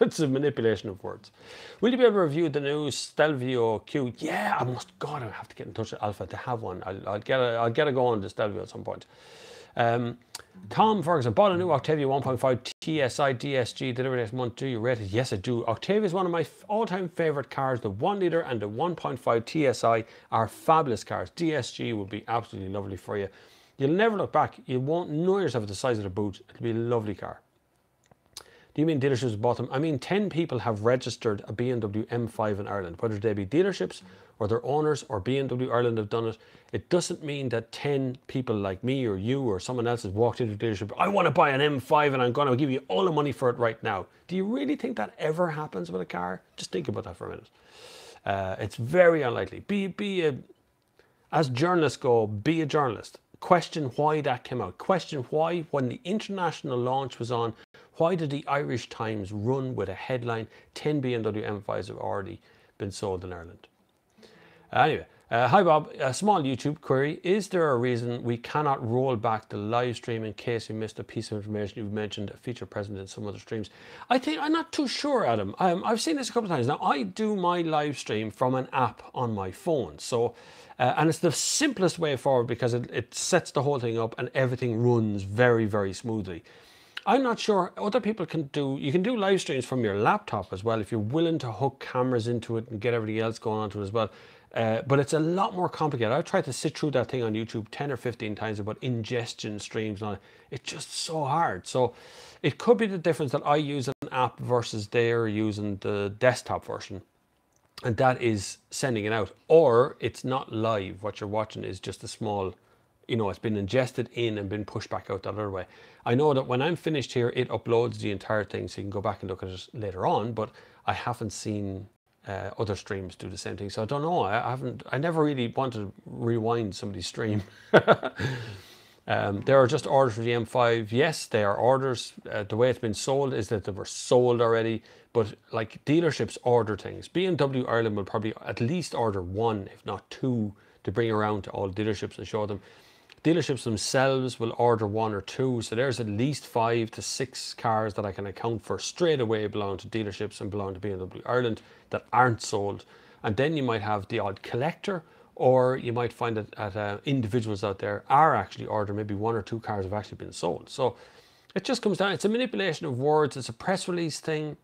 It's a manipulation of words. Will you be able to review the new Stelvio Q? Yeah, I have to get in touch with Alpha to have one. I'll get a go on the Stelvio at some point. Tom Ferguson, bought a new Octavia 1.5 TSI DSG delivered next month. Do you rate it? Yes, I do. Octavia is one of my all-time favorite cars. The 1 litre and the 1.5 TSI are fabulous cars. DSG will be absolutely lovely for you. You'll never look back. You won't know yourself at the size of the boot. It'll be a lovely car. Do you mean dealerships bought them? I mean 10 people have registered a BMW M5 in Ireland, whether they be dealerships or their owners or BMW Ireland have done it. It doesn't mean that 10 people like me or you or someone else has walked into a dealership. I want to buy an M5 and I'm going to give you all the money for it right now. Do you really think that ever happens with a car? Just think about that for a minute. It's very unlikely. As journalists go, be a journalist. Question why that came out. Question why, when the international launch was on, why did the Irish Times run with a headline, 10 BMW M5s have already been sold in Ireland? Anyway, hi Bob, a small YouTube query. Is there a reason we cannot roll back the live stream in case you missed a piece of information you've mentioned, a feature present in some other streams? I'm not too sure, Adam. I've seen this a couple of times. Now, I do my live stream from an app on my phone. So, and it's the simplest way forward because it sets the whole thing up and everything runs very, very smoothly. I'm not sure, other people can do, you can do live streams from your laptop as well if you're willing to hook cameras into it and get everything else going onto it as well. But it's a lot more complicated. I've tried to sit through that thing on YouTube 10 or 15 times about ingestion streams and all. It's just so hard. So it could be the difference that I use an app versus they're using the desktop version. and that is sending it out. Or it's not live. What you're watching is just a small, it's been ingested in and been pushed back out that other way. I know that when I'm finished here, it uploads the entire thing, so you can go back and look at it later on, but I haven't seen other streams do the same thing. So I don't know. I never really wanted to rewind somebody's stream. There are just orders for the M5. Yes, they are orders. The way it's been sold is that they were sold already, but like dealerships order things. BMW Ireland will probably at least order one, if not two, to bring around to all dealerships and show them. Dealerships themselves will order one or two, so there's at least 5 to 6 cars that I can account for straight away belong to dealerships and belong to BMW Ireland that aren't sold. And then you might have the odd collector, or you might find that individuals out there are actually ordering maybe 1 or 2 cars have actually been sold. So it just comes down, it's a manipulation of words, it's a press release thing.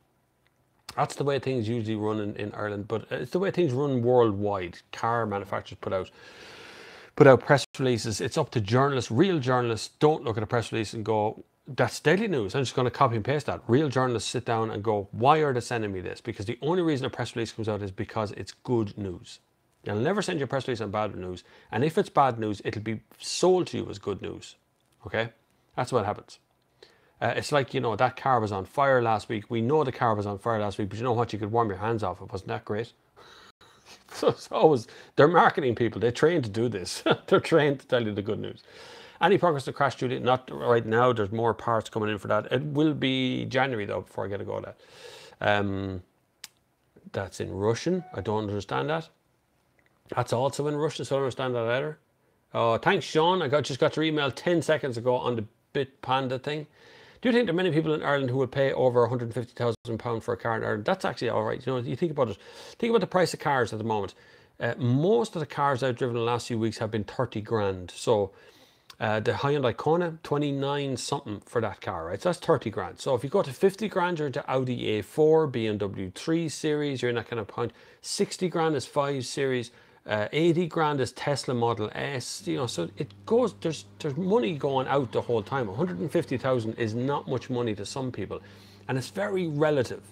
That's the way things usually run in Ireland, but it's the way things run worldwide. Car manufacturers put out press releases. It's up to journalists, real journalists. Don't look at a press release and go, that's deadly news. I'm just going to copy and paste that. Real journalists sit down and go, why are they sending me this? Because the only reason a press release comes out is because it's good news. They'll never send you a press release on bad news. And if it's bad news, it'll be sold to you as good news. Okay? That's what happens. It's like, that car was on fire last week. We know the car was on fire last week, but you know what? You could warm your hands off it. Wasn't that great? So it's always, they're marketing people. They're trained to do this. They're trained to tell you the good news. Any progress to Crash Duty? Not right now. There's more parts coming in for that. It will be January, though, before I get a go at that. That's in Russian. I don't understand that. That's also in Russian, so I don't understand that either. Oh, thanks, Sean. I just got your email 10 seconds ago on the Bitpanda thing. Do you think there are many people in Ireland who will pay over £150,000 for a car in Ireland? That's actually all right. You think about it. Think about the price of cars at the moment. Most of the cars I've driven in the last few weeks have been 30 grand. So the Hyundai Kona, 29 something for that car, right? So that's 30 grand. So if you go to 50 grand, you're into Audi A4, BMW 3 Series, you're in that kind of point. 60 grand is 5 Series. 80 grand is Tesla Model S, so it goes, there's money going out the whole time. 150,000 is not much money to some people, and it's very relative.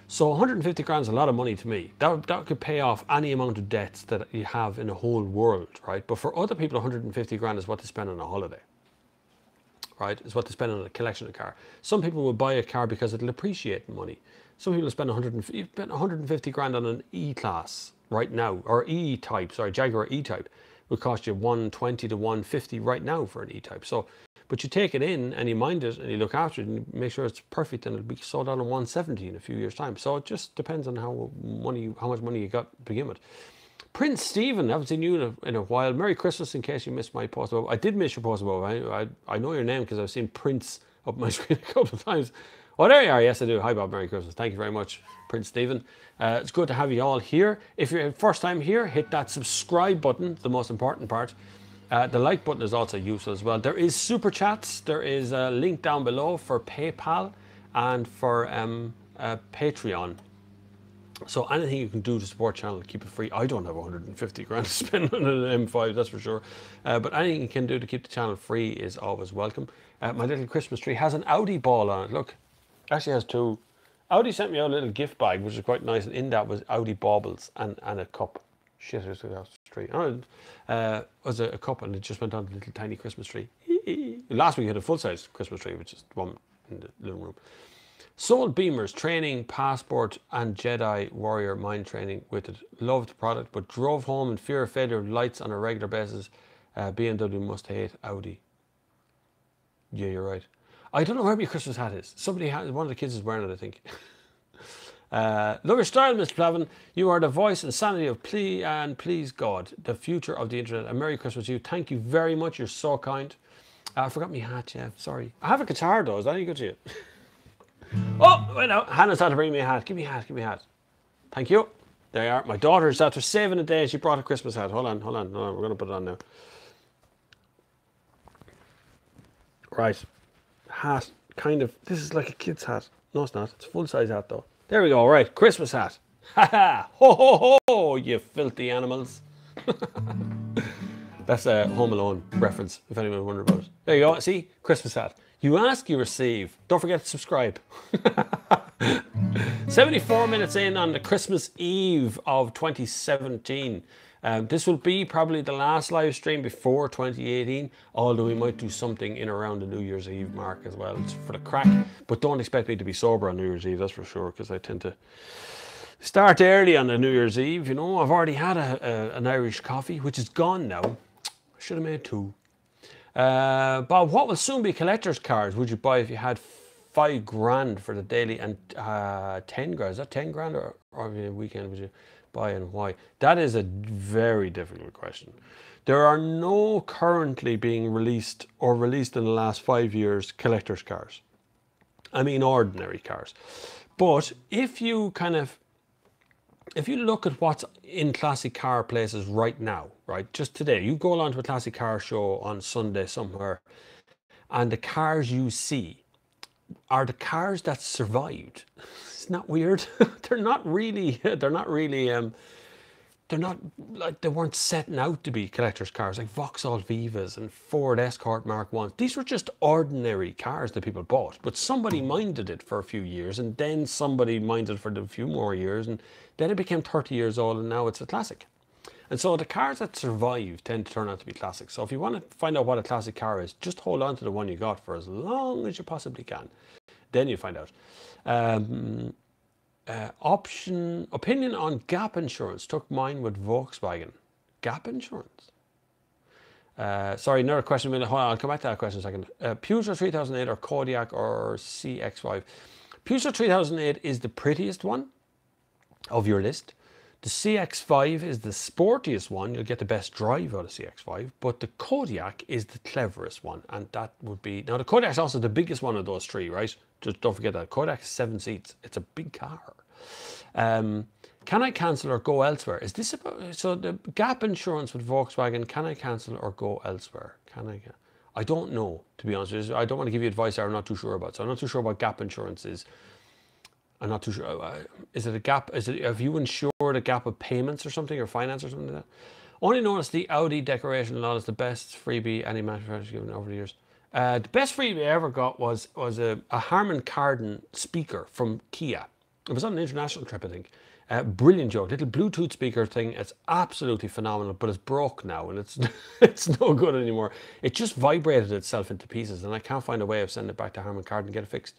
So 150 grand is a lot of money to me. That could pay off any amount of debts that you have in the whole world, right? But for other people, 150 grand is what they spend on a holiday, right? It's what they spend on a collection of car. Some people will buy a car because it'll appreciate money. Some people spend 150 grand on an E-Class right now, or E-Type, sorry, Jaguar E-Type would cost you 120 to 150 right now for an E-Type. So, but you take it in and you mind it and you look after it and you make sure it's perfect, and it'll be sold out on 170 in a few years' time. So it just depends on how much money you got to begin with. Prince Stephen, I haven't seen you in a while. Merry Christmas, in case you missed my post above. I did miss your post above. I know your name because I've seen Prince up my screen a couple of times. Oh, there you are. Yes, I do. Hi, Bob. Merry Christmas. Thank you very much, Prince Stephen. It's good to have you all here. If you're first time here, hit that subscribe button, the most important part. The like button is also useful as well. There is super chats. There is a link down below for PayPal and for Patreon. So anything you can do to support the channel, keep it free. I don't have 150 grand to spend on an M5, that's for sure. But anything you can do to keep the channel free is always welcome. My little Christmas tree has an Audi ball on it. Look, actually has two. Audi sent me out a little gift bag, which is quite nice. And in that was Audi baubles and a cup. Shit, it's a tree. Oh, it was a cup, and it just went on a little tiny Christmas tree. Last week we had a full-size Christmas tree, which is one in the living room. Sold Beamers, training, passport, and Jedi Warrior mind training with it. Loved the product, but drove home in fear of failure of lights on a regular basis. BMW must hate Audi. Yeah, you're right. I don't know where my Christmas hat is. Somebody had, one of the kids is wearing it, I think. Love your style, Mr. Flavin. You are the voice and sanity of please God, the future of the internet. A Merry Christmas to you. Thank you very much. You're so kind. I forgot my hat, yeah. Sorry. I have a guitar though. Is that any good to you? Oh, wait now. Hannah's had to bring me a hat. Give me a hat, give me a hat. Thank you. There you are. My daughter's after saving a day. She brought a Christmas hat. Hold on. We're going to put it on now. Right. Hat. Kind of. This is like a kid's hat. No, it's not. It's a full-size hat, though. There we go. Right. Christmas hat. Ha ha. Ho ho ho, you filthy animals. That's a Home Alone reference, if anyone wondered about it. There you go. See? Christmas hat. You ask, you receive. Don't forget to subscribe. 74 minutes in on the Christmas Eve of 2017. This will be probably the last live stream before 2018, although we might do something in around the New Year's Eve mark as well. It's for the crack, but don't expect me to be sober on New Year's Eve, that's for sure, because I tend to start early on the New Year's Eve. You know, I've already had an Irish coffee, which is gone now. I should have made two. Bob, what will soon be collector's cars would you buy if you had $5,000 for the daily and 10 grand? Is that 10 grand or a weekend would you buy, and why? That is a very difficult question. There are no currently being released or released in the last 5 years collector's cars. I mean ordinary cars. But if you look at what's in classic car places right now, right, just today, you go along to a classic car show on Sunday somewhere, and the cars you see are the cars that survived. Isn't that weird? They're not like, they weren't setting out to be collector's cars, like Vauxhall Vivas and Ford Escort Mark 1s. These were just ordinary cars that people bought, but somebody minded it for a few years, and then somebody minded it for a few more years, and then it became 30 years old, and now it's a classic. And so the cars that survive tend to turn out to be classics. So if you want to find out what a classic car is, just hold on to the one you got for as long as you possibly can. Then you find out. Opinion on gap insurance. Took mine with Volkswagen. Gap insurance? Sorry, another question. Hold on, I'll come back to that question in a second. Peugeot 3008 or Kodiaq or CX5. Peugeot 3008 is the prettiest one of your list. The CX5 is the sportiest one. You'll get the best drive out of CX5, but the Kodiaq is the cleverest one, and that would be... Now, the Kodiaq is also the biggest one of those three, right? Just don't forget that. Kodiaq is 7 seats. It's a big car. Can I cancel or go elsewhere? Is this about... So the gap insurance with Volkswagen, can I cancel or go elsewhere? I don't know, to be honest with you. I don't want to give you advice I'm not too sure about. So I'm not too sure what gap insurance is. I'm not too sure. Is it a gap? Have you insured a gap of payments or something, or finance or something like that? Only noticed the Audi decoration law is the best freebie any manufacturer has given over the years. The best freebie I ever got was a Harman Kardon speaker from Kia. It was on an international trip, I think. Brilliant joke, little Bluetooth speaker thing. It's absolutely phenomenal, but it's broke now and it's no good anymore. It just vibrated itself into pieces, and I can't find a way of sending it back to Harman Kardon and get it fixed.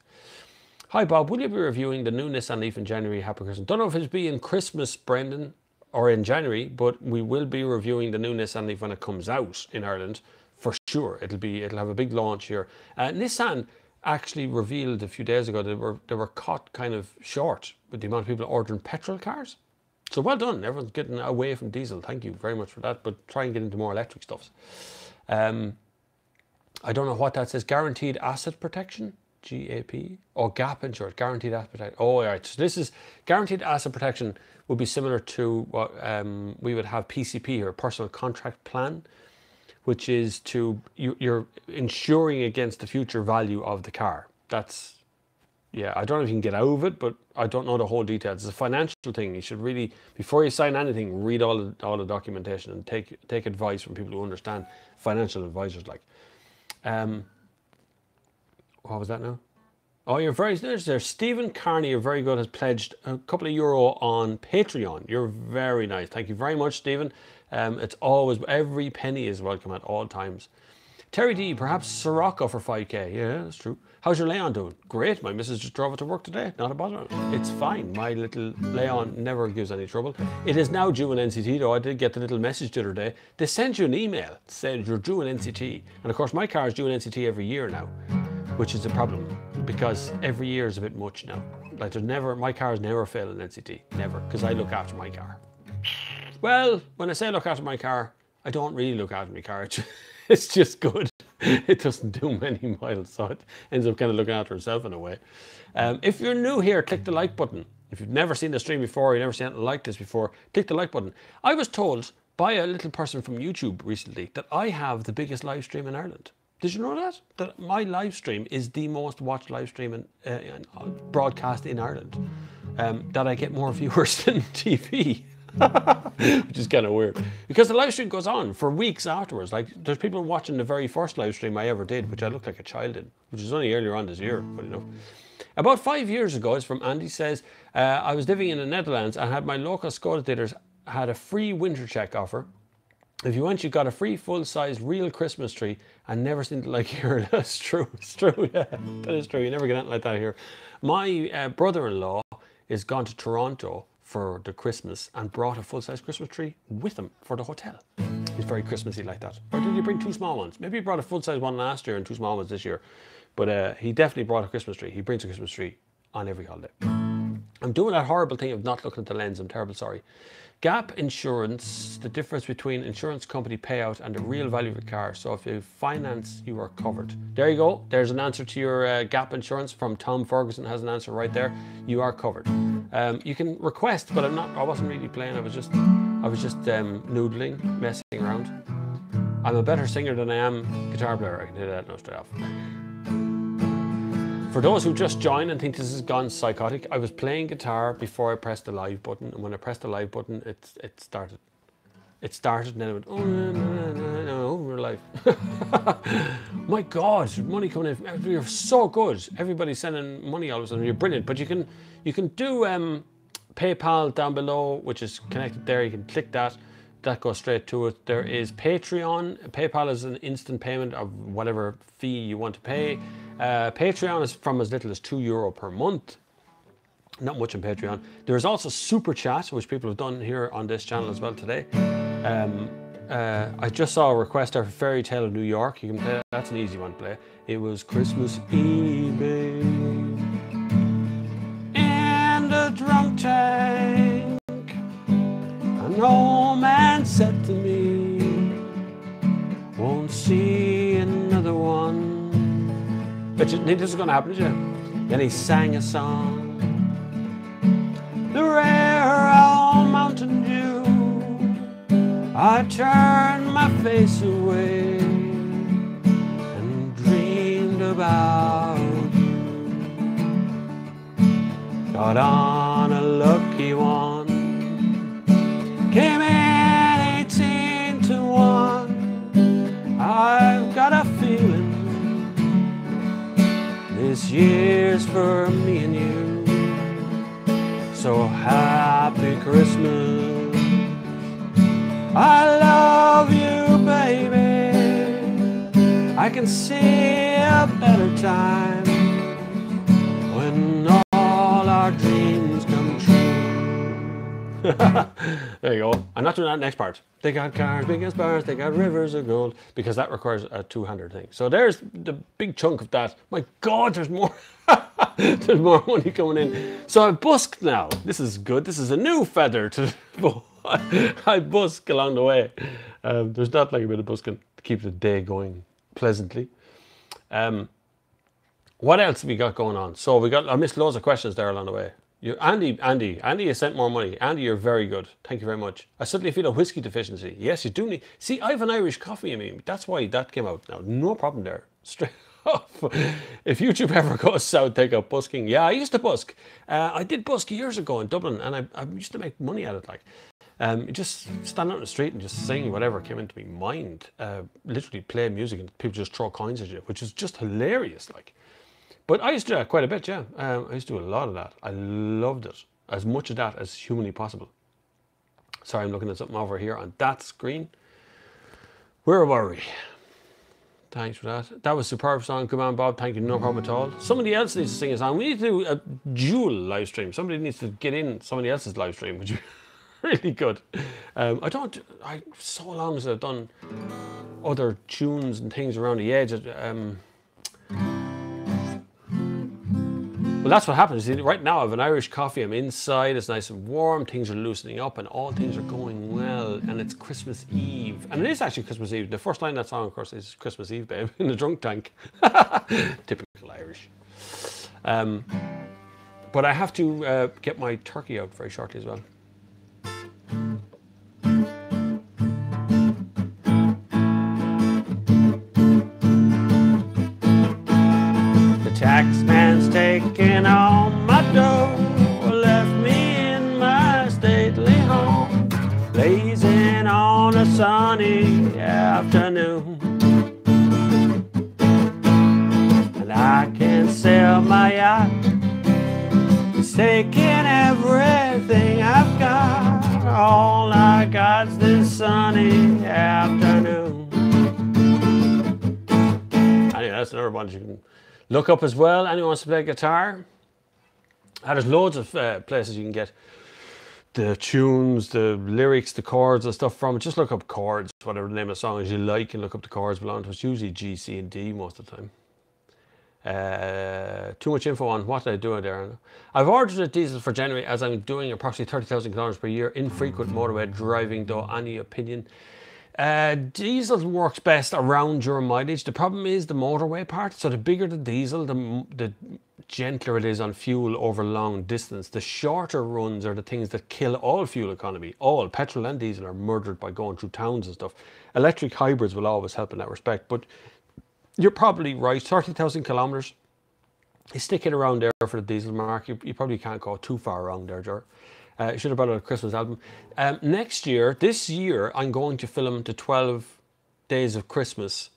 Hi Bob, will you be reviewing the new Nissan Leaf in January? Happy Christmas. Don't know if it'll be in Christmas, Brendan, or in January, but we will be reviewing the new Nissan Leaf when it comes out in Ireland, for sure. It'll have a big launch here. Nissan actually revealed a few days ago that they were caught kind of short with the amount of people ordering petrol cars. So well done, everyone's getting away from diesel. Thank you very much for that, but try and get into more electric stuffs. I don't know what that says. Guaranteed asset protection? GAP or gap insurance, guaranteed asset protection. Oh, all right. So this is guaranteed asset protection would be similar to what we would have PCP, or personal contract plan, which is you're insuring against the future value of the car. That's, yeah, I don't know if you can get out of it, but I don't know the whole details. It's a financial thing. You should really, before you sign anything, read all the documentation and take advice from people who understand, financial advisors like. What was that now? Oh, you're very nice there. Stephen Carney, you're very good, has pledged a couple of euro on Patreon. You're very nice. Thank you very much, Stephen. It's always, every penny is welcome at all times. Terry D, perhaps Sirocco for 5k. Yeah, that's true. How's your Leon doing? Great. My missus just drove it to work today. Not a bother. It's fine. My little Leon never gives any trouble. It is now due in NCT though. I did get the little message the other day. They sent you an email. It said you're due in NCT. And of course my car is due in NCT every year now, which is a problem because every year is a bit much now. Like my cars never fail in NCT. Never. Because I look after my car. Well, when I say look after my car, I don't really look after my car. It's just good. It doesn't do many miles, so it ends up kind of looking after itself in a way. If you're new here, click the like button. If you've never seen the stream before, you've never seen anything like this before, click the like button. I was told by a little person from YouTube recently that I have the biggest live stream in Ireland. Did you know that? That my live stream is the most watched live stream in broadcast in Ireland. That I get more viewers than TV. Which is kind of weird because the live stream goes on for weeks afterwards. Like there's people watching the very first live stream I ever did, which I looked like a child in, which was only earlier on this year, but you know. About 5 years ago, it's from Andy, says, I was living in the Netherlands and had my local Skoda dealers had a free winter check offer. If you went, you got a free full-size real Christmas tree and never seen it like here. That's true. It's true. Yeah, that is true. You never get anything like that here. My brother-in-law is gone to Toronto for the Christmas and brought a full-size Christmas tree with him for the hotel. He's very Christmassy like that. Or did he bring 2 small ones? Maybe he brought a full-size one last year and 2 small ones this year. But he definitely brought a Christmas tree. He brings a Christmas tree on every holiday. I'm doing that horrible thing of not looking at the lens. I'm terribly sorry. Gap insurance, the difference between insurance company payout and the real value of your car. So if you finance, you are covered. There you go. There's an answer to your gap insurance from Tom Ferguson. Has an answer right there. You are covered. You can request, but I wasn't really playing. I was just noodling, messing around. I'm a better singer than I am guitar player. I can tell you that now straight off. For those who just joined and think this has gone psychotic, I was playing guitar before I pressed the live button, and when I pressed the live button, it started. It started, and then it went, oh, no, we're live. My God, money coming in. You're so good. Everybody's sending money all of a sudden. You're brilliant. But you can do PayPal down below, which is connected there. You can click that. That goes straight to it. There is Patreon. PayPal is an instant payment of whatever fee you want to pay. Patreon is from as little as €2 per month. Not much on Patreon. There is also Super Chat, which people have done here on this channel as well today. I just saw a request there for Fairy Tale of New York. You can play that. That's an easy one to play. It was Christmas Eve in the drunk tank. An old man said to me, won't see another one. Bet you think this is going to happen, did you? Then he sang a song. The rare old Mountain Dew. I turned my face away and dreamed about you. Got on a lucky one. Came in 18 to 1. I've got a feeling this year's for me and you. So happy Christmas. I love you, baby. I can see a better time when all our dreams come true. There you go. I'm not doing that next part. They got cars, big as bars, they got rivers of gold, because that requires a 200 thing. So there's the big chunk of that. My God, there's more. There's more money coming in. So I busked now. This is good. This is a new feather to I busk along the way. There's not like a bit of busking to keep the day going pleasantly. What else have we got going on? So I missed loads of questions there along the way. Andy has sent more money. Andy, you're very good. Thank you very much. I suddenly feel a whiskey deficiency. Yes, you do need. See, I have an Irish coffee in me. That's why that came out. Now, no problem there. Straight off. If YouTube ever goes south, take up busking. Yeah, I used to busk. I did busk years ago in Dublin, and I used to make money at it. Like, you just stand out in the street and just sing whatever came into my mind. Literally play music, and people just throw coins at you, which is just hilarious. Like. But I used to do that quite a bit, yeah. I used to do a lot of that. I loved it. As much of that as humanly possible. Sorry, I'm looking at something over here on that screen. Where were we? Thanks for that. That was a superb song. Good man, Bob. Thank you. No problem at all. Somebody else needs to sing a song. We need to do a dual live stream. Somebody needs to get in somebody else's live stream, which would be really good. So long as I've done other tunes and things around the edge. Well, that's what happens. See, right now I have an Irish coffee. I'm inside. It's nice and warm. Things are loosening up, and all things are going well. And it's Christmas Eve, and it is actually Christmas Eve. The first line of that song, of course, is "Christmas Eve, babe," in the drunk tank. Typical Irish. But I have to get my turkey out very shortly as well. Taxman's taking all my dough, left me in my stately home, blazing on a sunny afternoon. And I can sail my yacht He's taking everything I've got. All I got's this sunny afternoon. Anyway, that's another one you can look up as well. Anyone wants to play guitar? There's loads of places you can get the tunes, the lyrics, the chords and stuff from. Just look up chords, whatever the name of the song is you like, and look up the chords belong to. It's usually G, C, and D most of the time. Too much info on what I do there. I've ordered a diesel for January as I'm doing approximately 30,000 kilometers per year. Infrequent motorway driving though. Any opinion? Diesel works best around your mileage. The problem is the motorway part. So the bigger the diesel, the gentler it is on fuel over long distance. The shorter runs are the things that kill all fuel economy. All petrol and diesel are murdered by going through towns and stuff. Electric hybrids will always help in that respect, but you're probably right. 30,000 kilometers is sticking around there for the diesel mark. You probably can't go too far around there, Ger. You should have brought out a Christmas album. This year, I'm going to film the 12 days of Christmas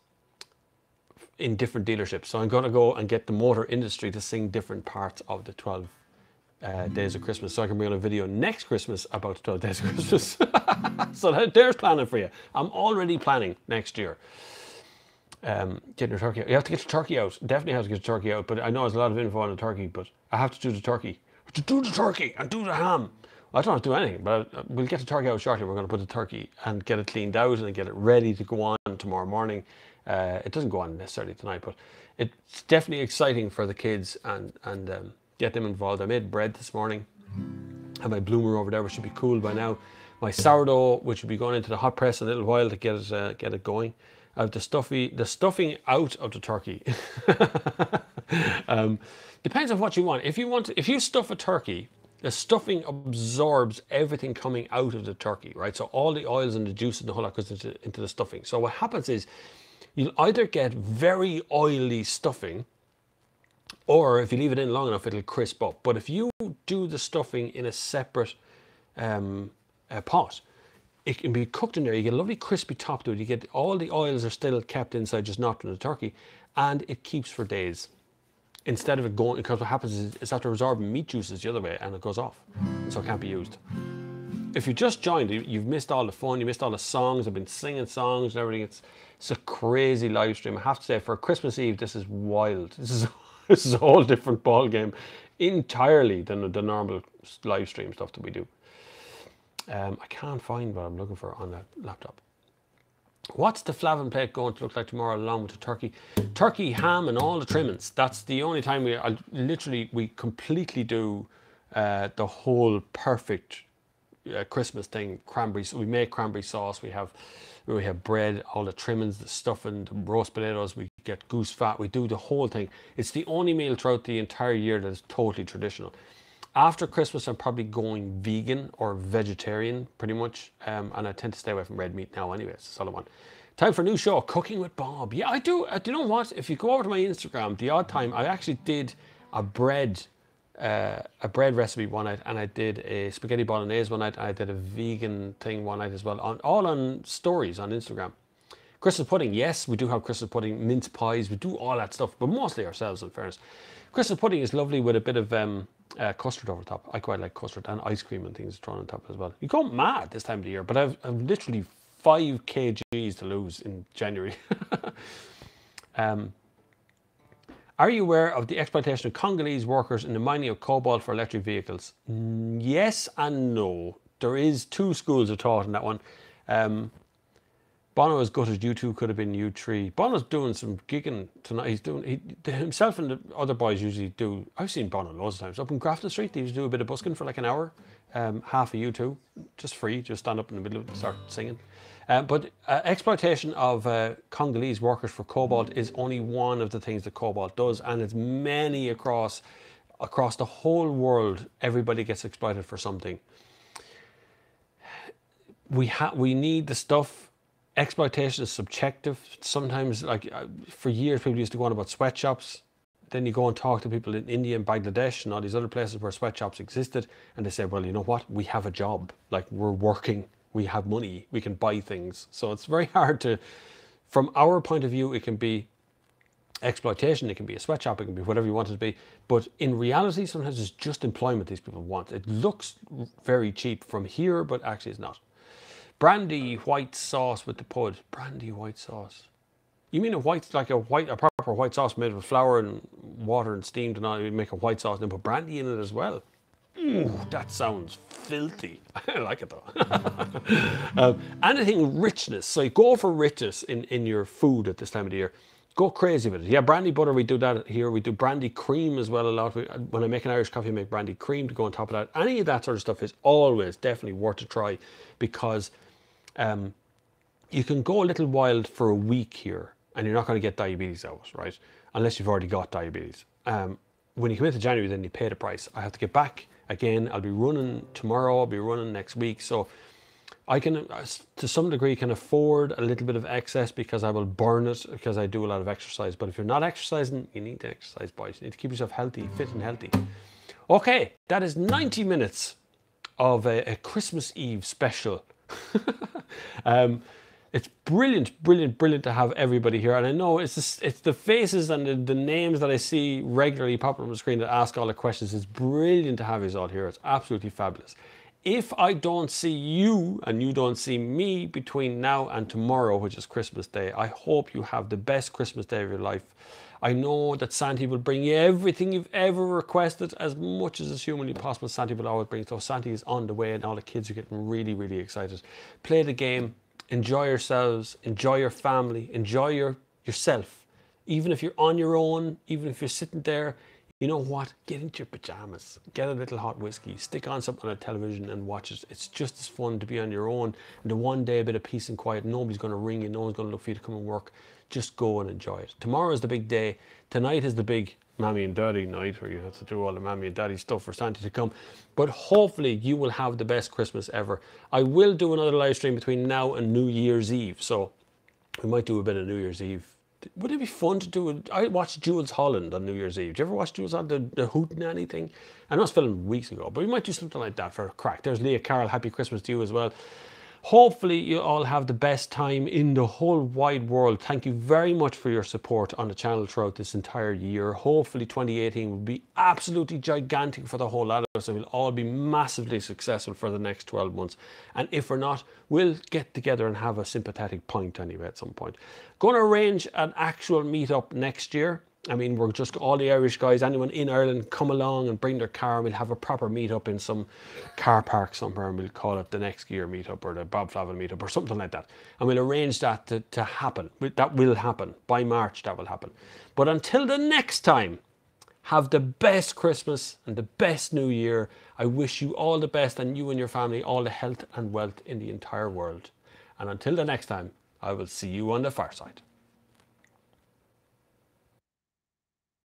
in different dealerships. So I'm going to go and get the motor industry to sing different parts of the 12 days of Christmas. So I can bring on a video next Christmas about the 12 days of Christmas. So there's planning for you. I'm already planning next year. Getting your turkey out. You have to get your turkey out. Definitely have to get your turkey out. But I know there's a lot of info on the turkey, but I have to do the turkey. To do the turkey and do the ham. I don't have to do anything, but we'll get the turkey out shortly. We're going to put the turkey and get it cleaned out and get it ready to go on tomorrow morning. It doesn't go on necessarily tonight, but it's definitely exciting for the kids and get them involved. I made bread this morning. I have my bloomer over there, which should be cool by now. My sourdough, which will be going into the hot press in a little while to get it going. I have the stuffing out of the turkey. Depends on what you want. If you stuff a turkey, the stuffing absorbs everything coming out of the turkey, right? So all the oils and the juice and the whole lot goes into the stuffing. So what happens is you'll either get very oily stuffing, or if you leave it in long enough, it'll crisp up. But if you do the stuffing in a separate pot, it can be cooked in there. You get a lovely crispy top to it. You get all the oils are still kept inside, just not in the turkey, and it keeps for days. Instead of it going, because what happens is it's after absorbing meat juices the other way and it goes off. So it can't be used. If you just joined, you've missed all the fun, you missed all the songs. I've been singing songs and everything. It's a crazy live stream. I have to say, for Christmas Eve, this is wild. This is a whole different ball game entirely than the normal live stream stuff that we do. I can't find what I'm looking for on that laptop. What's the Flavin plate going to look like tomorrow along with the turkey? Turkey, ham and all the trimmings. That's the only time we completely do the whole perfect Christmas thing. Cranberry, we make cranberry sauce. We have bread, all the trimmings, the stuffing, the roast potatoes. We get goose fat. We do the whole thing. It's the only meal throughout the entire year that is totally traditional. After Christmas, I'm probably going vegan or vegetarian, pretty much. And I tend to stay away from red meat now anyway. It's a solid one. Time for a new show, Cooking with Bob. Yeah, I do. Do you know what? If you go over to my Instagram, the odd time, I actually did a bread recipe one night, and I did a spaghetti bolognese one night, and I did a vegan thing one night as well, all on stories on Instagram. Christmas pudding, yes, we do have Christmas pudding, mince pies, we do all that stuff, but mostly ourselves, in fairness. Christmas pudding is lovely with a bit of custard over the top. I quite like custard and ice cream and things thrown on top as well. You go mad this time of the year, but I've literally 5 kgs to lose in January. Are you aware of the exploitation of Congolese workers in the mining of cobalt for electric vehicles? Yes and no. There is 2 schools of thought in that one. Bono is gutted. U2 could have been U3. Bono's doing some gigging tonight. Himself and the other boys usually do. I've seen Bono loads of times up in Grafton Street. They used to do a bit of busking for like an hour. Half of U2, just free, just stand up in the middle of it and start singing. But exploitation of Congolese workers for cobalt is only one of the things that cobalt does, and it's many across the whole world. Everybody gets exploited for something. We need the stuff. Exploitation is subjective. Sometimes, like for years, people used to go on about sweatshops. Then you go and talk to people in India and Bangladesh and all these other places where sweatshops existed, and they say, well, you know what? We have a job. Like, we're working. We have money. We can buy things. So it's very hard to, from our point of view, it can be exploitation, it can be a sweatshop, it can be whatever you want it to be. But in reality, sometimes it's just employment these people want. It looks very cheap from here, but actually it's not. Brandy white sauce with the pud. Brandy white sauce. You mean a proper white sauce made with flour and water and steamed and all? You make a white sauce and then put brandy in it as well. Ooh, that sounds filthy. I like it though. Anything richness. So you go for richness in your food at this time of the year. Go crazy with it. Yeah, brandy butter, we do that here. We do brandy cream as well a lot. When I make an Irish coffee, I make brandy cream to go on top of that. Any of that sort of stuff is always definitely worth a try, because you can go a little wild for a week here and you're not going to get diabetes out, right? Unless you've already got diabetes. When you come into January, then you pay the price. I have to get back again. I'll be running tomorrow. I'll be running next week. So I can, to some degree, can afford a little bit of excess because I will burn it because I do a lot of exercise. But if you're not exercising, you need to exercise, boys. You need to keep yourself healthy, fit and healthy. Okay, that is 90 minutes of a Christmas Eve special. It's brilliant, brilliant, brilliant to have everybody here. And I know it's the faces and the names that I see regularly popping up on the screen that ask all the questions. It's brilliant to have you all here. It's absolutely fabulous. If I don't see you and you don't see me between now and tomorrow, which is Christmas Day, I hope you have the best Christmas day of your life. I know that Santi will bring you everything you've ever requested, as much as is humanly possible. Santi will always bring. So Santi is on the way and all the kids are getting really, really excited. Play the game, enjoy yourselves, enjoy your family, enjoy yourself. Even if you're on your own, even if you're sitting there, you know what? Get into your pajamas, get a little hot whiskey, stick on something on a television and watch it. It's just as fun to be on your own. And the one day, a bit of peace and quiet. Nobody's going to ring you. No one's going to look for you to come and work. Just go and enjoy it. Tomorrow is the big day. Tonight is the big mommy and daddy night where you have to do all the mommy and daddy stuff for Santa to come. But hopefully you will have the best Christmas ever. I will do another live stream between now and New Year's Eve. So we might do a bit of New Year's Eve. Would it be fun to do it? I watched Jules Holland on New Year's Eve. Did you ever watch Jules Holland, the Hootenanny thing? I know it's filmed weeks ago, but we might do something like that for a crack. There's Leah Carroll. Happy Christmas to you as well. Hopefully you all have the best time in the whole wide world. Thank you very much for your support on the channel throughout this entire year. Hopefully 2018 will be absolutely gigantic for the whole lot of us, and we'll all be massively successful for the next 12 months. And if we're not, we'll get together and have a sympathetic pint anyway at some point. Going to arrange an actual meetup next year. I mean, we're just all the Irish guys, anyone in Ireland, come along and bring their car, and we'll have a proper meetup in some car park somewhere, and we'll call it the Next Gear meetup or the Bob Flavin meetup or something like that. And we'll arrange that to happen. That will happen. By March, that will happen. But until the next time, have the best Christmas and the best New Year. I wish you all the best, and you and your family all the health and wealth in the entire world. And until the next time, I will see you on the far side.